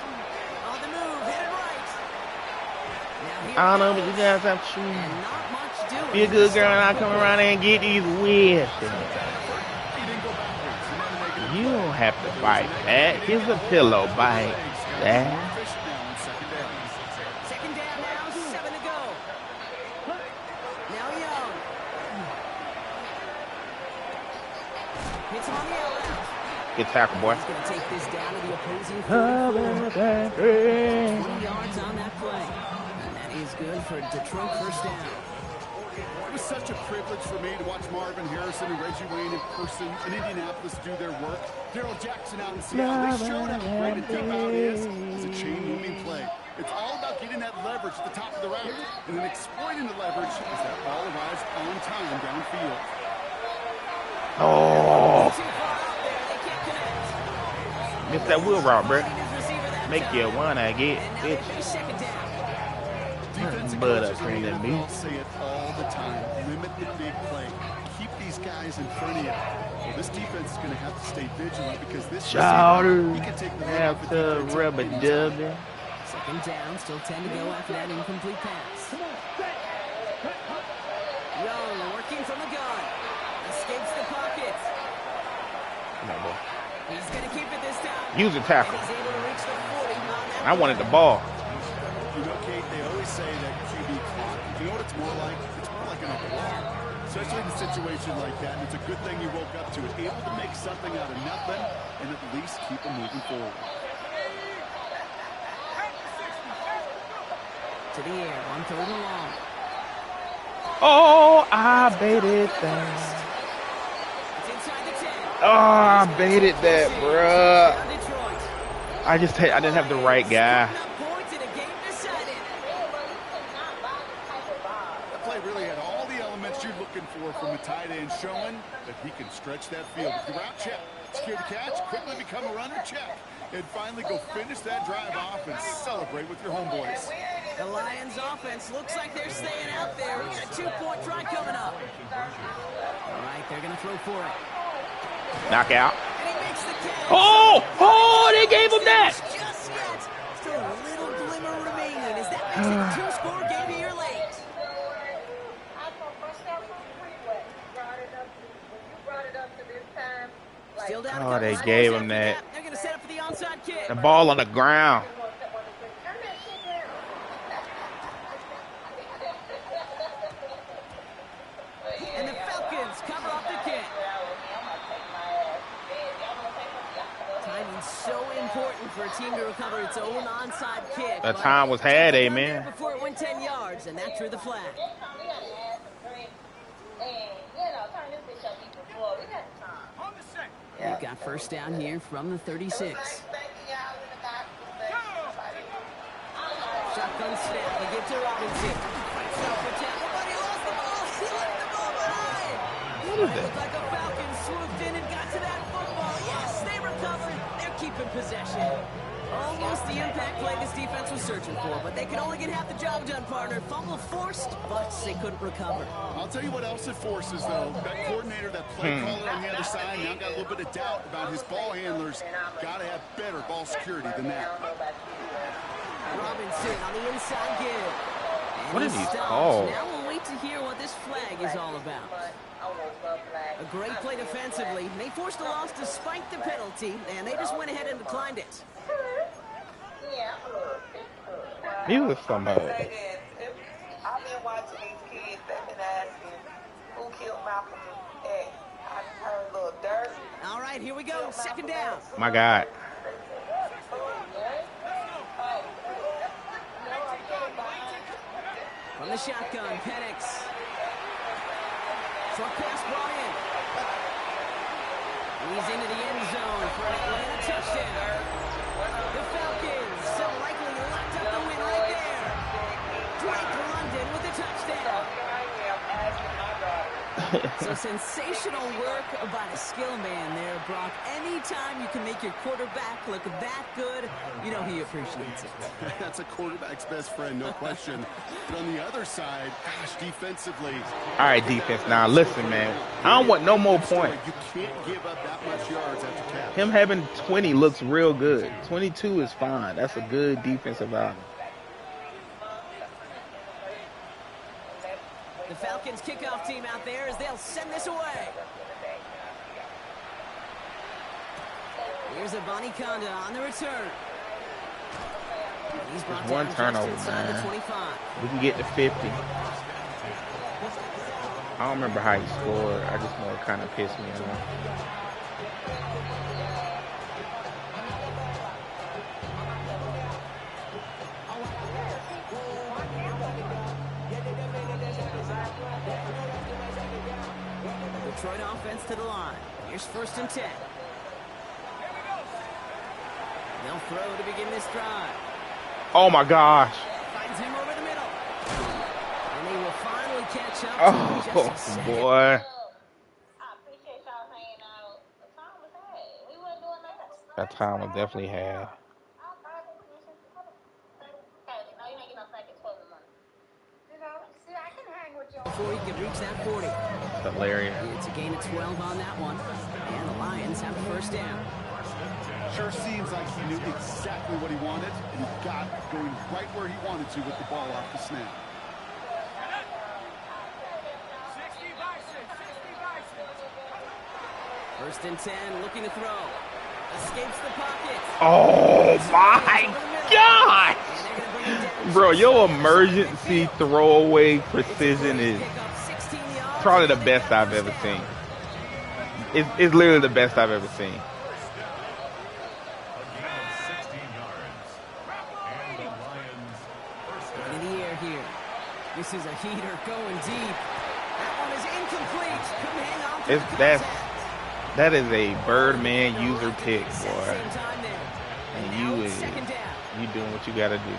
On the move, headed right. Now here I don't know, he but you goes. guys have to And not much doing. be a good girl and I come around and get these wishes. You don't have to fight that. Here's a pillow bite. That. Second down now, 7 to go. Now Young. Hits him on the out. Good tackle, boy. He's going to take this down to the opposing 44. 20 yards on that play. And that is good for Detroit first down. It was such a privilege for me to watch Marvin Harrison and Reggie Wayne in person in Indianapolis do their work. Daryl Jackson out in Seattle, they showed how great a deep out is as a chain moving play. It's all about getting that leverage at the top of the route and then exploiting the leverage as that ball arrives on time downfield. Oh, Too far out there, they can't connect. missed that wheel route, bro. His receiver that Make time. you wanna get And now bitch. they second down. Defensive But coaches in the a NFL say it all the time. Limit the big play. Keep these guys in front of you. Well, this defense is going to have to stay vigilant because this Shouters. receiver, he can take the lead off Have the to defense rub a anytime. dub. Second down, still 10 to go after that incomplete pass. Young working from the gun. Escapes the pocket. Come on, boy. He's going to keep it this time. Use a And tackle. he's able to reach the 40 on that I wanted the ball. You know, Kate, they always say that QB clock, you know what it's more like? It's more like an alarm. Especially in a situation like that, and it's a good thing you woke up to it. Able to make something out of nothing and at least keep them moving forward. to the air, on third and long. Oh, I baited that. It's inside the 10. Oh, I baited that, bruh. Detroit. I didn't have the right guy. Points in a game decided. That play really had all the elements you're looking for from a tight end, showing that he can stretch that field. With the route check, secure the catch, quickly become a runner, check. And finally go finish that drive off and celebrate with your homeboys. The Lions offense looks like they're staying out there. We got a 2-point try coming up. All right, they're going to throw for it. Knockout. And he makes the catch. Oh, they gave him that. Just yet. Still a little glimmer remaining as that makes it a 2-score game here late. Still down a Oh, couple they scores gave after him that. They're going to set up for the onside kick. The ball on the ground. It's so important for a team to recover its own onside kick. That time was had, man. Before it went 10 yards, and that drew the flag. We've got first down here from the 36. Shotgun snap. They give to Robinson. Fights out for tackle, but he lost the ball. He left the ball behind. What is It that? looked like a Falcon swooped in and got to that football. Yes, they recovered. They're keeping possession. Almost the impact play this defense was searching for, but they could only get half the job done, partner. Fumble forced, but they couldn't recover. I'll tell you what else it forces, though. That coordinator, that play caller on the other side, now got a little bit of doubt about his ball handlers. Got to have better ball security than that. Robinson on the inside give. What is he stops. called? Now we'll wait to hear what this flag is all about. A great play defensively. They forced a loss despite the penalty, and they just went ahead and declined it. He was somebody. I've been watching these kids. They've been asking who killed Malcolm X. I heard a little dirt. All right, here we go. Second down. My God. From the shotgun, Penix. Short pass brought in. He's into the end zone for an Atlanta touchdown. The Falcons likely locked up the win right there. Drake London with a touchdown. So sensational work by the skill man there, Brock. Anytime you can make your quarterback look that good, you know he appreciates it. That's a quarterback's best friend, no question. But on the other side, gosh, defensively. All right, defense. Now, listen, man. I don't want no more points. You can't give up that much yards after catch. Him having 20 looks real good. 22 is fine. That's a good defensive outing. The Falcons kickoff team out there as they'll send this away. Here's a Conda on the return. He's brought One down turnover, just inside the man. 25. We can get to 50. I don't remember how he scored. I just know it kind of pissed me off. Detroit offense to the line. Here's first and 10. They'll throw to begin this drive. Oh, my gosh. Finds him over the middle. And they will finally catch up. Oh, to him just a second. boy. I appreciate y'all hanging out. The time was had. We weren't doing that. That time was definitely had. Before he can reach that 40. Hilarious. It's a gain of 12 on that one. And the Lions have a first down. Sure seems like he knew exactly what he wanted, and he got going right where he wanted to with the ball off the snap. First and 10, looking to throw. Escapes the pocket. Oh, my God. Bro, your emergency throwaway precision is probably the best I've ever seen. It's literally the best I've ever seen. In the air here. This is a heater going deep. That one is incomplete. Couldn't hang on to the contact. That is a Birdman user pick, boy. Same time there. And now it's second down. you doing what you gotta do.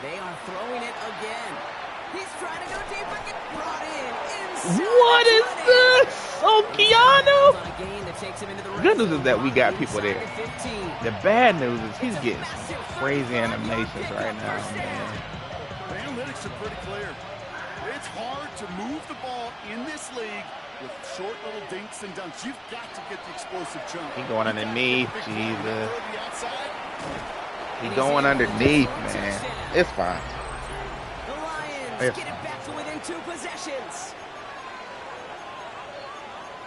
They are throwing it again. He's trying to go deep and get brought in. What is this? Oh, Keanu! On a gain that takes him into the Good news is that we got people inside there. the 15. The bad news is he's getting some crazy animations right now, man. The analytics are pretty clear. It's hard to move the ball in this league with short little dinks and dunks. You've got to get the explosive jump. He going underneath, Jesus. The outside. He going underneath, man. It's fine. The Lions Yes. get it back to within 2 possessions.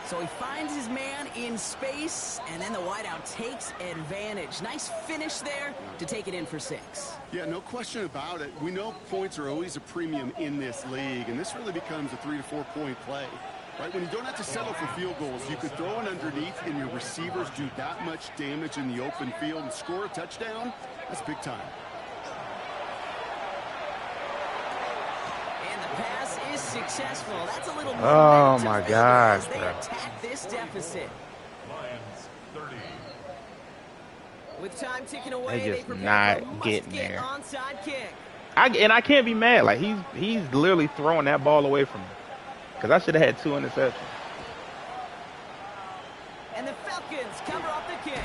So he finds his man in space, and then the wideout takes advantage. Nice finish there to take it in for 6. Yeah, no question about it. We know points are always a premium in this league, and this really becomes a 3 to 4 point play. Right, when you don't have to settle for field goals, you could throw it underneath and your receivers do that much damage in the open field and score a touchdown. That's big time. And the pass is successful. That's a little Oh my gosh, they bro. attack this deficit. With time ticking away, They just prepare for a not getting must-get there. onside kick. And I can't be mad. Like he's literally throwing that ball away from me. Because I should have had 2 interceptions. And the Falcons cover off the kick.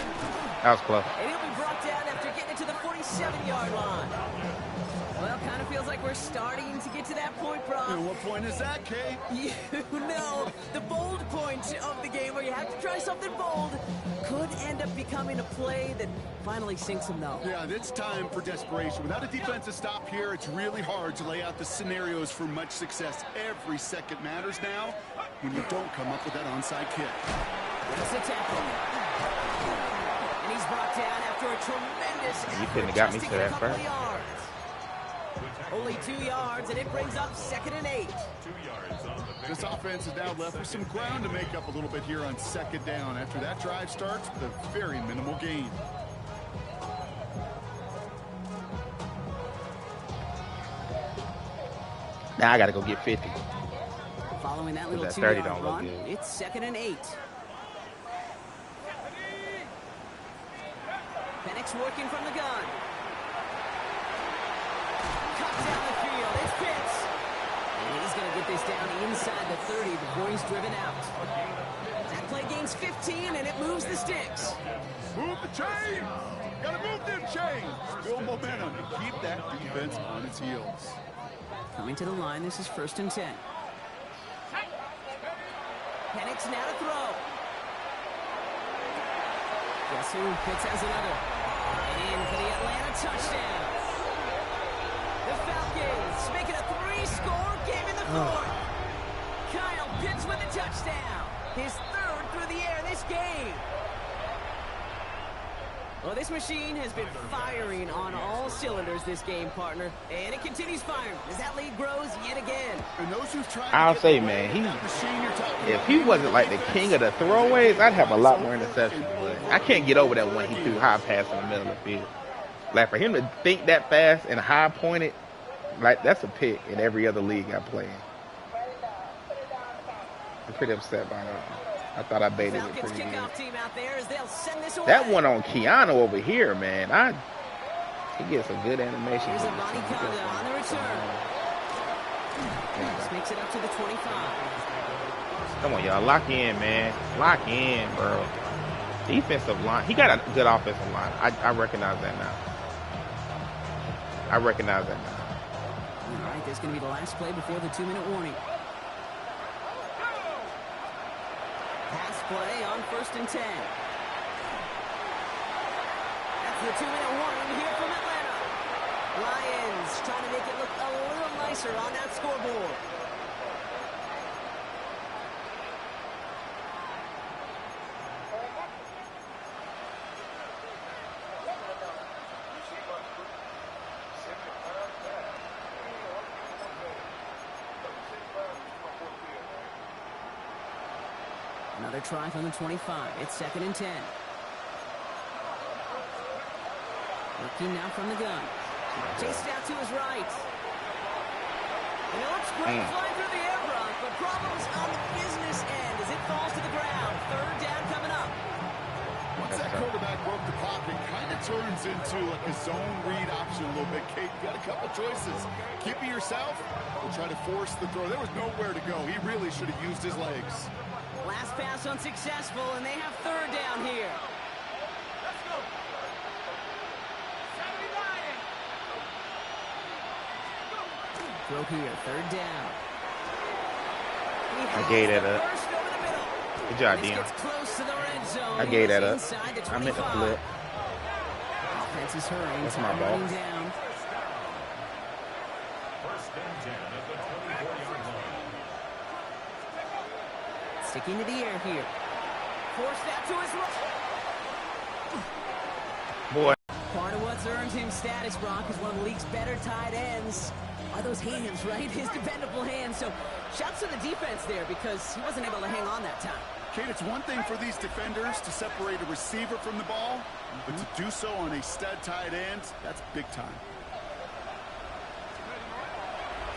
That was close. And he'll be brought down after getting it to the 47-yard line. Well, kind of feels like we're starting to get to that point, bro. And what point is that, Kay? You know, the bold point of the game where you have to try something bold could end up becoming a play that finally sinks them, though. Yeah, it's time for desperation. Without a defensive stop here, it's really hard to lay out the scenarios for much success. Every second matters now when you don't come up with that onside kick. That's a tackle. And he's brought down after a tremendous effort. You couldn't have got me just to that couple first. yards. Only 2 yards, and it brings up 2nd and 8. This offense is now left with some ground to make up a little bit here on 2nd down after that drive starts with a very minimal gain. Now I got to go get 50. Following that little that 30 2-yard don't look run, good. it's 2nd and 8. Penix working from the gun. Cuts down the field. It's Pitts. And he's going to get this down inside the 30 before he's driven out. That play gains 15, and it moves the sticks. Move the chain! Gotta move them chains! Build momentum and keep that defense on its heels. Coming to the line, this is 1st and 10. Penix now to throw. Guess who? Pitts has another. And in for the Atlanta touchdown. The Falcons make it a 3-score game in the 4th. Kyle Pitts with the touchdown. His 3rd through the air this game. Well, this machine has been firing on all cylinders this game, partner. And it continues firing as that lead grows yet again. And those who've tried I'll to say, get man, away with that machine you're talking if about, he wasn't like the king of the throwaways, I'd have a lot more interceptions. But I can't get over that one he threw high pass in the middle of the field. Like, for him to think that fast and high pointed, like, that's a pick in every other league I play in. I'm pretty upset by that. I thought I baited it pretty good. Team out there as they'll send this away. That one on Keanu over here, man. He gets a good animation. Here's a Bonnie Conda on the return. Just makes it up to the 25. Come on, y'all. Lock in, man. Lock in, bro. Defensive line. He got a good offensive line. I recognize that now. All right, there's going to be the last play before the 2-minute warning. Pass play on 1st and 10. That's the 2-minute warning here from Atlanta. Lions trying to make it look a little nicer on that scoreboard. Another try from the 25. It's 2nd and 10. Working now from the gun. Chased out to his right. And it looks great flying through the air, Brock, but problems on the business end as it falls to the ground. 3rd down coming up. Once that quarterback broke the pocket, kind of turns into like a zone read option a little bit. Kate, you got a couple choices. Keep it yourself or try to force the throw. There was nowhere to go. He really should have used his legs. Last pass unsuccessful, and they have 3rd down here. Let's go. Throw here, 3rd down. I gave that up. Good job, Dion. I gave that up. I meant to flip. Offense is hurrying. That's my ball. Down. Sticking to the air here. Forced that to his right. Boy. Part of what's earned him status, Brock, as one of the league's better tight ends. Are those hands, right? His dependable hands. So shouts to the defense there because he wasn't able to hang on that time. Kate, it's one thing for these defenders to separate a receiver from the ball, but to do so on a stud tight end, that's big time.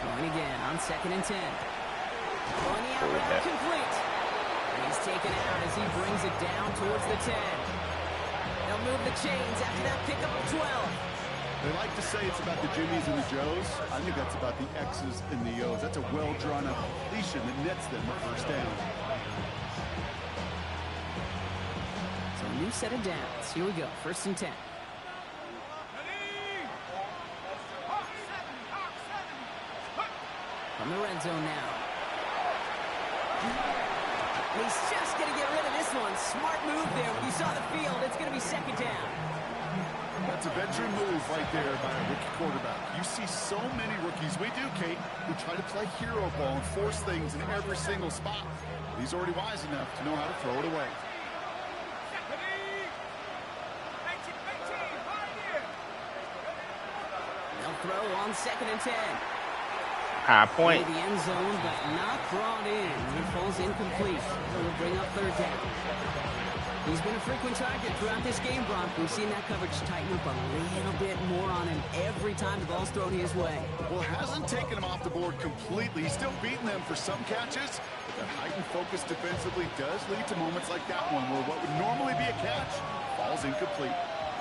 Going again on 2nd and 10. Going the out route complete. And he's taken out as he brings it down towards the 10. They'll move the chains after that pickup of 12. They like to say it's about the Jimmies and the Joes. I think that's about the X's and the O's. That's a well-drawn-up completion that nets them a first down. So a new set of downs. Here we go. 1st and 10. From the red zone now. He's just going to get rid of this one. Smart move there. When you saw the field, it's going to be 2nd down. That's a veteran move right there by a rookie quarterback. You see so many rookies, we do, Kate, who try to play hero ball and force things in every single spot. He's already wise enough to know how to throw it away. They'll throw on 2nd and 10. High point. The end zone, but not brought in. It falls incomplete. It'll bring up 3rd down. He's been a frequent target throughout this game, Brock. We've seen that coverage tighten up a little bit more on him every time the ball's thrown his way. Well, hasn't taken him off the board completely. He's still beating them for some catches, but that heightened focus defensively does lead to moments like that one where what would normally be a catch falls incomplete.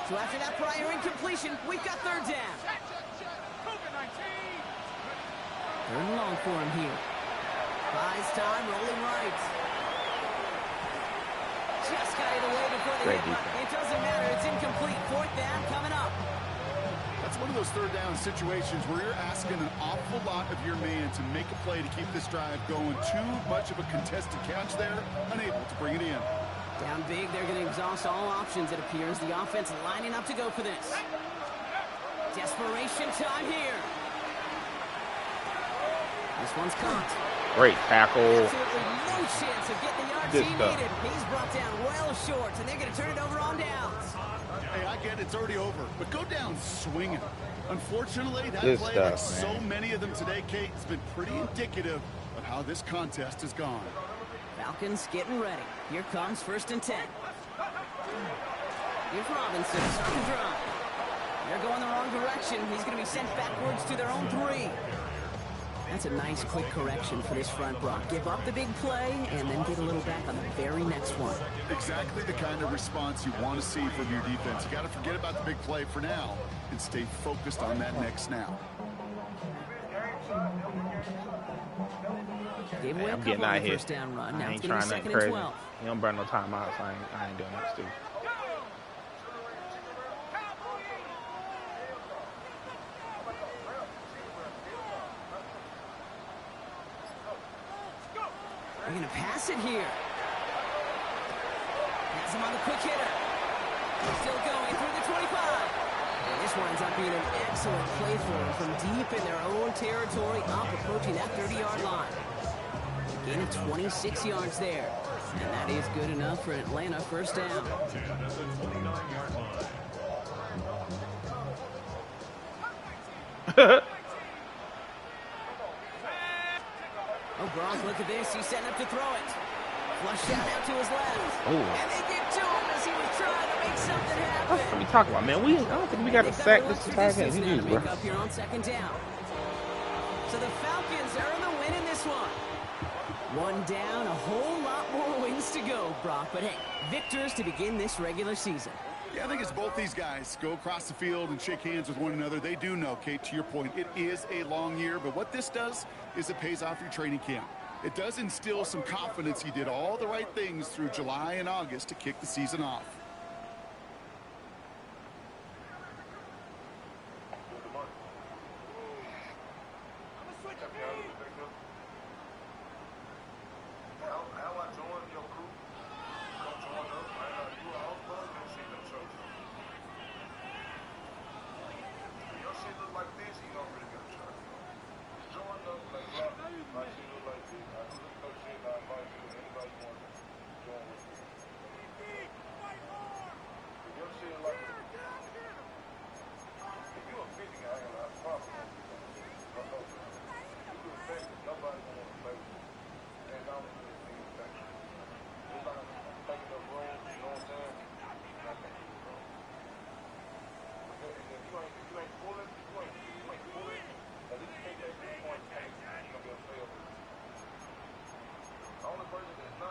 So after that prior incompletion, we've got 3rd down. 3rd and long for him here. Buys time, rolling right. Just got it away before the hit. It doesn't matter. It's incomplete. 4th down coming up. That's one of those 3rd down situations where you're asking an awful lot of your man to make a play to keep this drive going. Too much of a contested catch there, unable to bring it in. Down big, they're going to exhaust all options, it appears. The offense lining up to go for this. Desperation time here. This one's caught. Great tackle. Absolutely no chance of getting the yards he needed. He's brought down well short, and they're going to turn it over on downs. Hey, I get it. It's already over. But go down swinging. Unfortunately, that Good play, stuff, like so man. many of them today, Kate, has been pretty indicative of how this contest has gone. Falcons getting ready. Here comes 1st and 10. Here's Robinson. Start the drive. They're going the wrong direction. He's going to be sent backwards to their own 3. That's a nice, quick correction for this front, Brock. Give up the big play and then get a little back on the very next one. Exactly the kind of response you want to see from your defense. You got to forget about the big play for now and stay focused on that next snap. Gave away I'm a getting couple out on the here. first down run. Now I it's ain't going to trying be 2nd nothing and crazy. 12. You don't burn no time out, so I ain't doing that, Stu. They're going to pass it here. Has him on the quick hitter. Still going through the 25. And this winds up being an excellent play for them from deep in their own territory, up approaching that 30-yard line. Gain of 26 yards there. And that is good enough for Atlanta. 1st down. Oh, Gronk, look at this. He's setting up to throw it. Flush shot out to his left. Ooh. And they get to him as he was trying to make something happen. What are we talking about, man? I don't think we got a sack this entire game. He did, bro. Up here on 2nd down. So the Falcons earn the win in this one. 1 down, a whole lot more wins to go, Brock. But hey, victors to begin this regular season. Yeah, I think it's both these guys go across the field and shake hands with one another. They do know, Kate, to your point, it is a long year. But what this does is it pays off your training camp. It does instill some confidence. He did all the right things through July and August to kick the season off.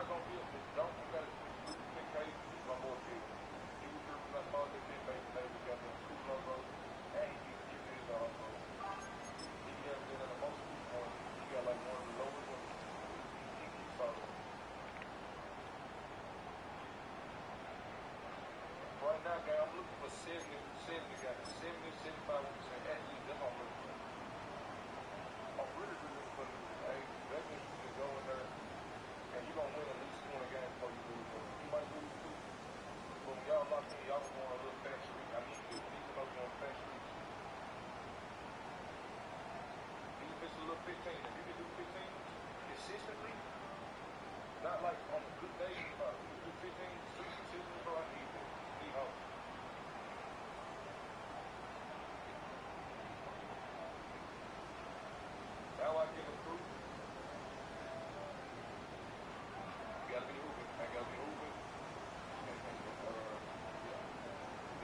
gonna be don't you gotta do 10K, it's one more kid. He was tripping us all the 10 baby today, we got them 2 logos, and he keeps giving his also. He has been in the most points. He got like one of the lowest ones. He keeps following. Right now, guy, I'm looking for 70 guys. 70, 75% at least. That's what I'm looking for. I'm really looking for this. Hey, that means you can go in there and you're going to win at least 20 games before you lose. You might lose 2. But when y'all lock in, y'all going on a little fast streak. I need to know you're on fast streak. Even if it's a little 15, if you can do 15 consistently, not like on a good day, you can do 15 streaks consistently, bro, I need that. Need hope. How I can improve? You gotta be hooping. I gotta be hooping.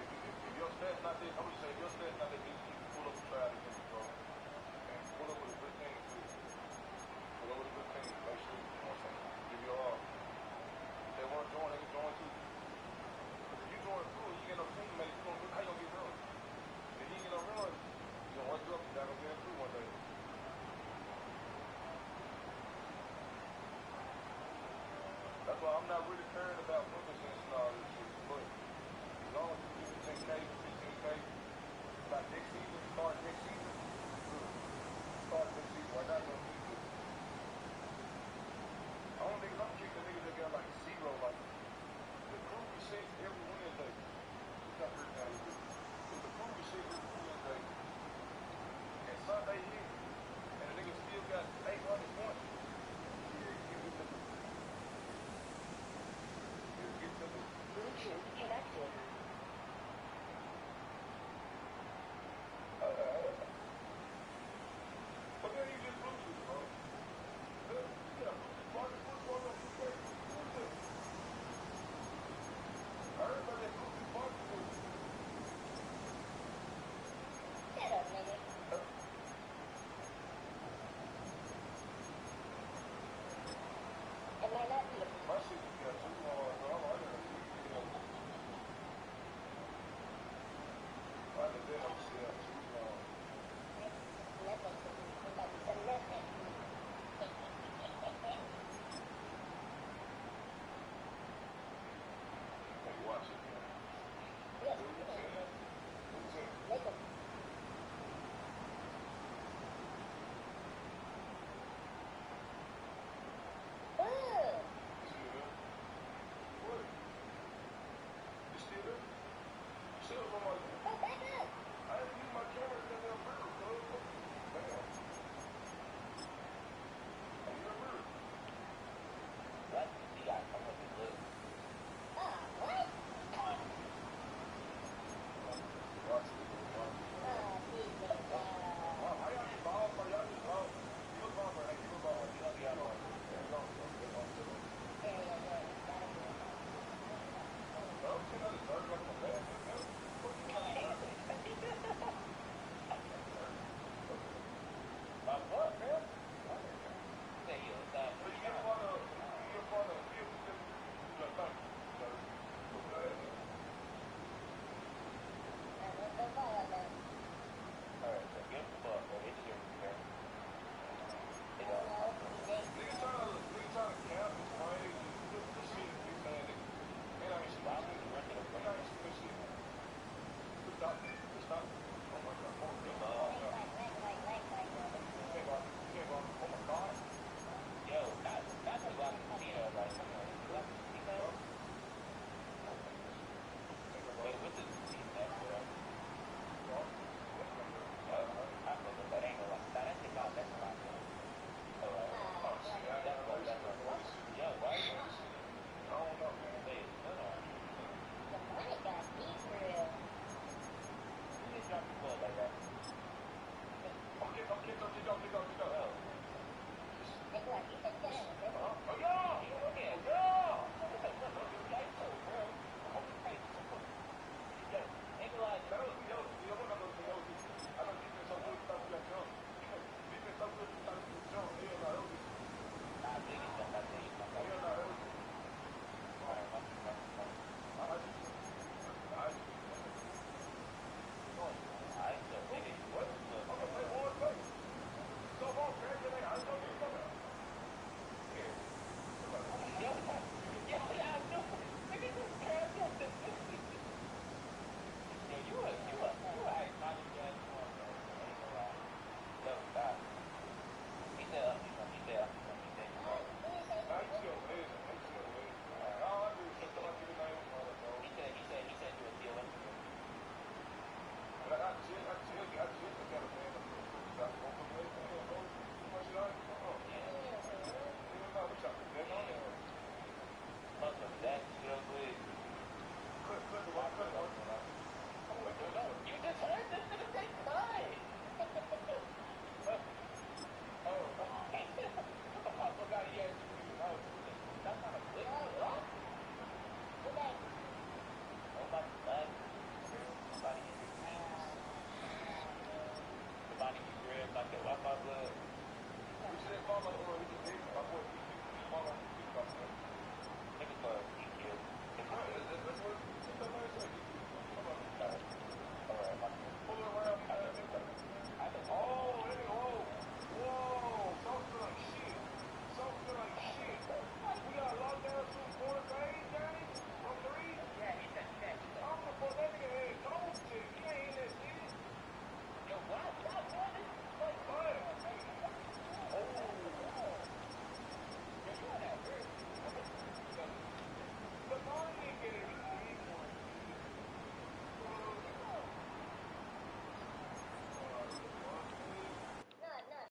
If your stats not that, I'm gonna say if your stats not that deep, you can pull up and try it against the ball. And pull up with a good team too. Pull up with a good team. Make sure, you know what I'm saying? Give your all. If they want to join, they can join too. Because if you join through, you get no teammates, how you gonna get run? If you get no run, you're gonna wake up, you're not gonna get through one day. That's why I'm not really caring about wins and all this shit. But as long as you do 10K, 15K, like next season, start next season, good. Start next season. Right now,